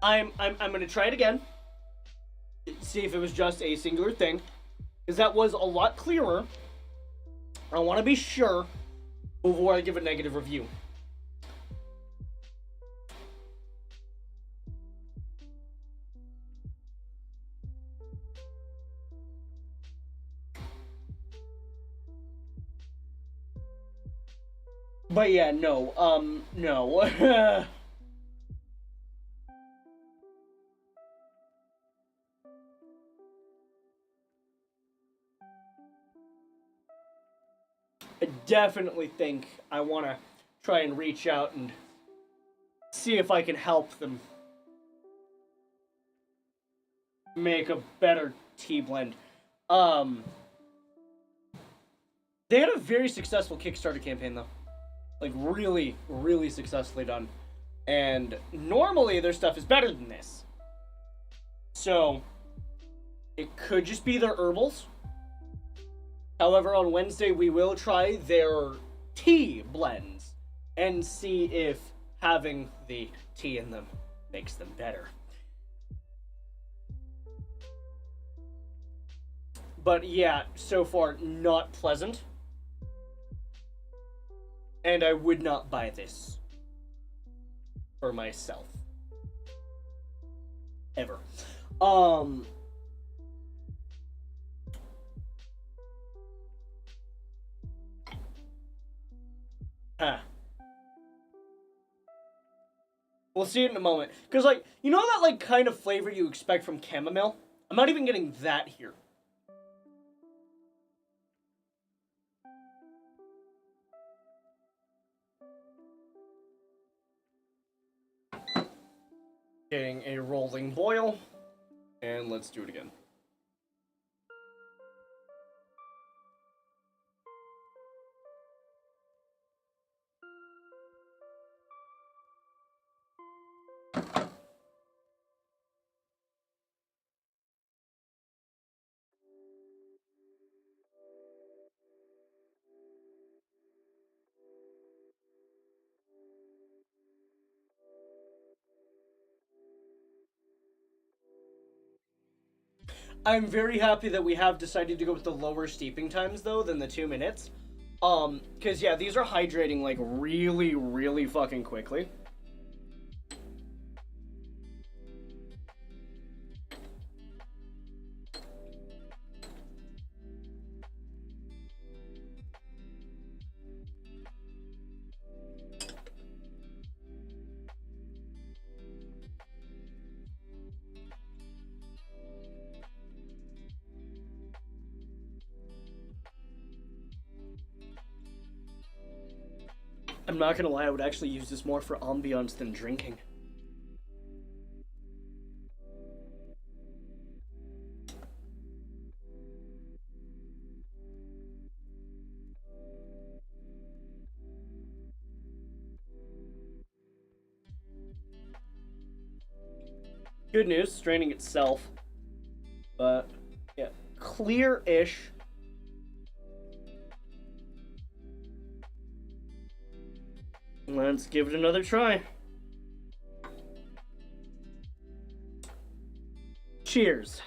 I'm gonna try it again. See if it was just a singular thing. Because that was a lot clearer. I want to be sure before I give a negative review. But yeah, no. No. I definitely think I want to try and reach out and see if I can help them make a better tea blend. They had a very successful Kickstarter campaign, though. Like, really, really successfully done. And normally their stuff is better than this. So, it could just be their herbals. However, on Wednesday, we will try their tea blends and see if having the tea in them makes them better. But yeah, so far, not pleasant. And I would not buy this for myself. Ever. We'll see it in a moment. Because, like, you know that, like, kind of flavor you expect from chamomile? I'm not even getting that here. Getting a rolling boil. And let's do it again. I'm very happy that we have decided to go with the lower steeping times, though, than the 2 minutes. Because, yeah, these are hydrating, like, really, really fucking quickly. I'm not gonna lie, I would actually use this more for ambiance than drinking. Good news, straining itself. But, yeah, clear-ish. Let's give it another try. Cheers.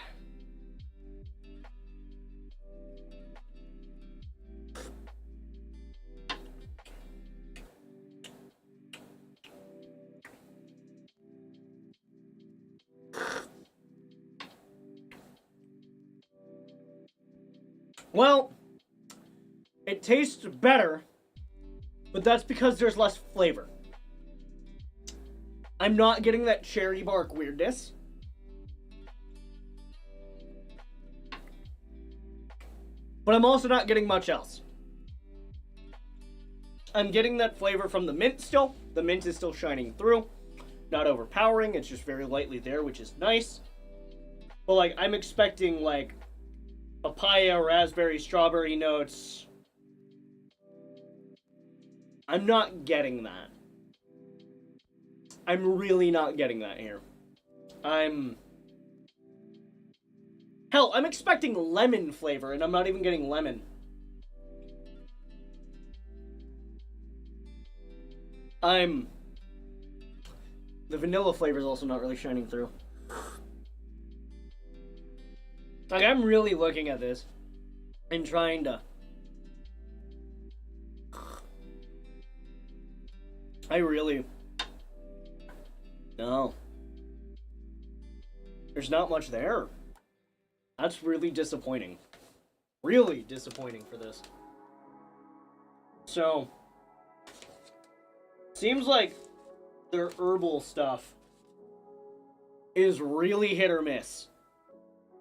Well, it tastes better, but that's because there's less flavor. I'm not getting that cherry bark weirdness. But I'm also not getting much else. I'm getting that flavor from the mint still. The mint is still shining through. Not overpowering, it's just very lightly there, which is nice. But like, I'm expecting like papaya, raspberry, strawberry notes. I'm not getting that. I'm really not getting that here. Hell, I'm expecting lemon flavor, and I'm not even getting lemon. The vanilla flavor is also not really shining through. Like, I'm really looking at this and trying to... No. There's not much there. That's really disappointing. Really disappointing for this. So, seems like their herbal stuff is really hit or miss.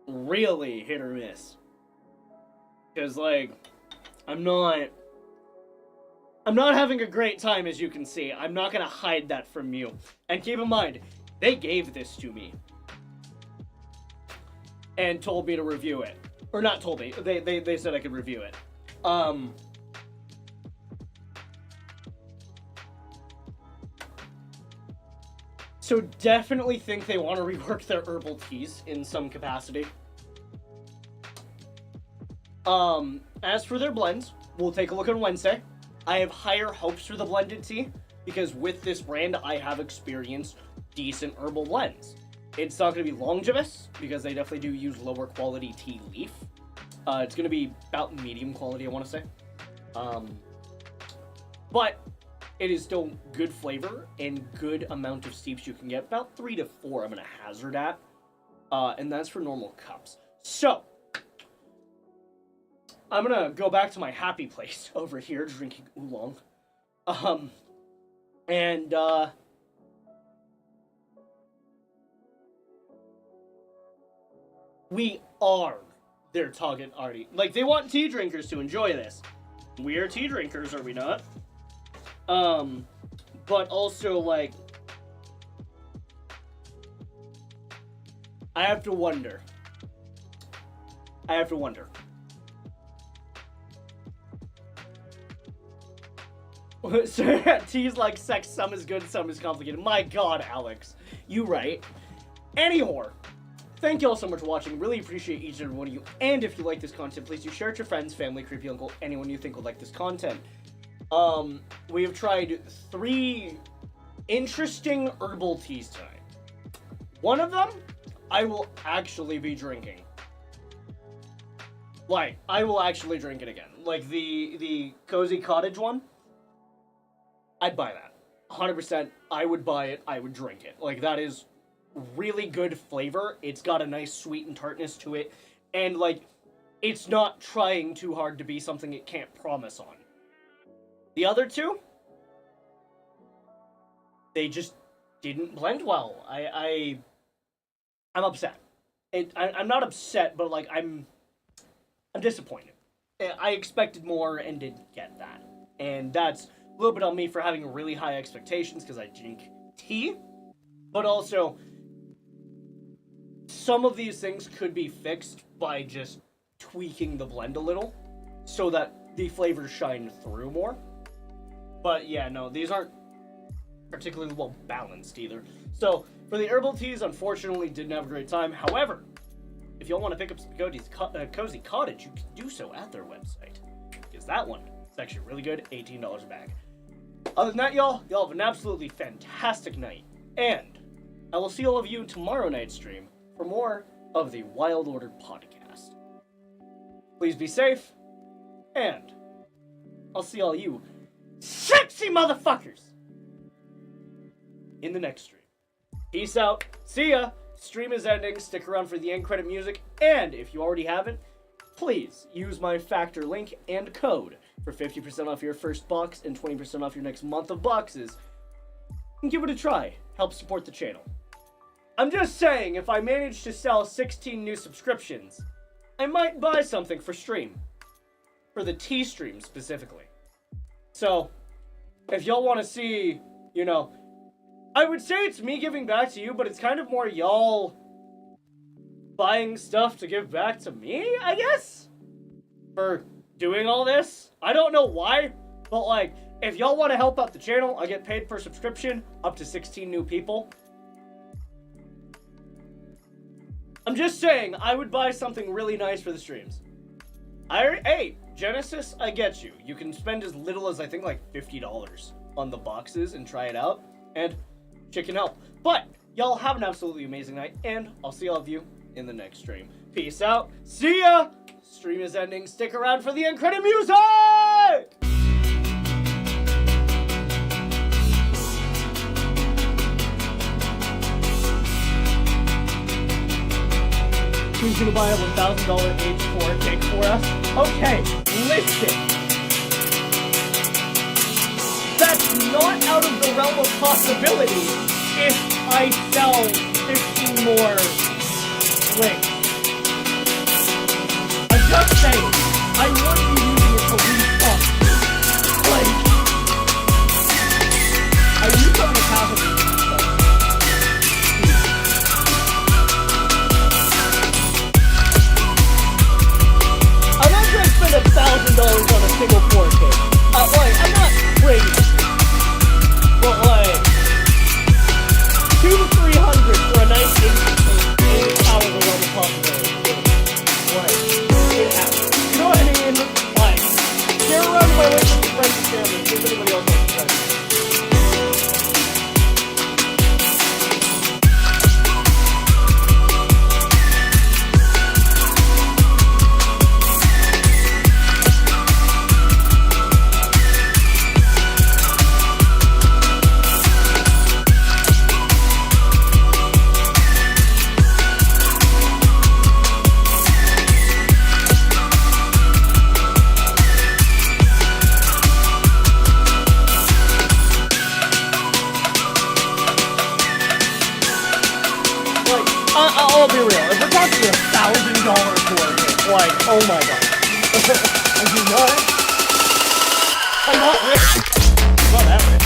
Really hit or miss. Because, like, I'm not having a great time, as you can see. I'm not gonna hide that from you. And keep in mind, they gave this to me. And told me to review it. Or not told me, they said I could review it. So definitely think they want to rework their herbal teas in some capacity. As for their blends, we'll take a look on Wednesday. I have higher hopes for the blended tea, because with this brand, I have experienced decent herbal blends. It's not going to be longevous, because they definitely do use lower quality tea leaf. It's going to be about medium quality, I want to say. But it is still good flavor and good amount of steeps you can get. About 3 to 4 I'm going to hazard at. And that's for normal cups. So, I'm going to go back to my happy place over here, drinking oolong. We are their target audience. Like, they want tea drinkers to enjoy this. We are tea drinkers, are we not? But also, like, I have to wonder. So, tea's like sex, some is good, some is complicated. My god, Alex. You right. Anyhow, thank you all so much for watching. Really appreciate each and every one of you. And if you like this content, please do share it with your friends, family, creepy uncle, anyone you think would like this content. We have tried 3 interesting herbal teas tonight. One of them, I will actually be drinking. Like, I will actually drink it again. Like, the Cozy Cottage one, I'd buy that. 100%, I would buy it, I would drink it. Like, that is really good flavor. It's got a nice sweet and tartness to it. And, like, it's not trying too hard to be something it can't promise on. The other 2, they just didn't blend well. I'm upset. I'm not upset, but like I'm disappointed. I expected more and didn't get that, and that's a little bit on me for having really high expectations because I drink tea. But also, some of these things could be fixed by just tweaking the blend a little, so that the flavors shine through more. But yeah, no, these aren't particularly well balanced either. So, for the herbal teas, unfortunately, didn't have a great time. However, if y'all want to pick up some Cozy Cottage, you can do so at their website. Because that one is actually really good, $18 a bag. Other than that, y'all have an absolutely fantastic night. And I will see all of you tomorrow night's stream for more of the Wild Order podcast. Please be safe, and I'll see all you sexy motherfuckers in the next stream. Peace out. See ya. Stream is ending. Stick around for the end credit music, and if you already haven't, please use my Factor link and code for 50% off your first box and 20% off your next month of boxes. And give it a try. Help support the channel. I'm just saying, if I manage to sell 16 new subscriptions, I might buy something for stream. For the tea stream, specifically. So, if y'all want to see, you know, I would say it's me giving back to you, but it's kind of more y'all buying stuff to give back to me, I guess? For doing all this. I don't know why, but like, if y'all want to help out the channel, I get paid per subscription, up to 16 new people. I'm just saying, I would buy something really nice for the streams. Hey, Genesis, I get you. You can spend as little as, I think, like $50 on the boxes and try it out, and shit can help. But, y'all have an absolutely amazing night, and I'll see all of you in the next stream. Peace out. See ya! Stream is ending. Stick around for the end credit music! Who's gonna buy a $1,000 H4 cake for us? Okay, listen. That's not out of the realm of possibility if I sell 15 more links. I'm just saying, I want you using it to refund. Like, I used on the half of it. $1,000 on a single 4K. Like, I'm not crazy. But like, 200 to 300 for a nice 8 out of the realm of possibility. Like, it happens. You know what I mean? Like, share around my link with your friends and family. See if anybody else wants to try it. I'll be real. If we're talking $1,000 for it, like, oh my god. Are you nuts? I'm not rich. I'm not that rich.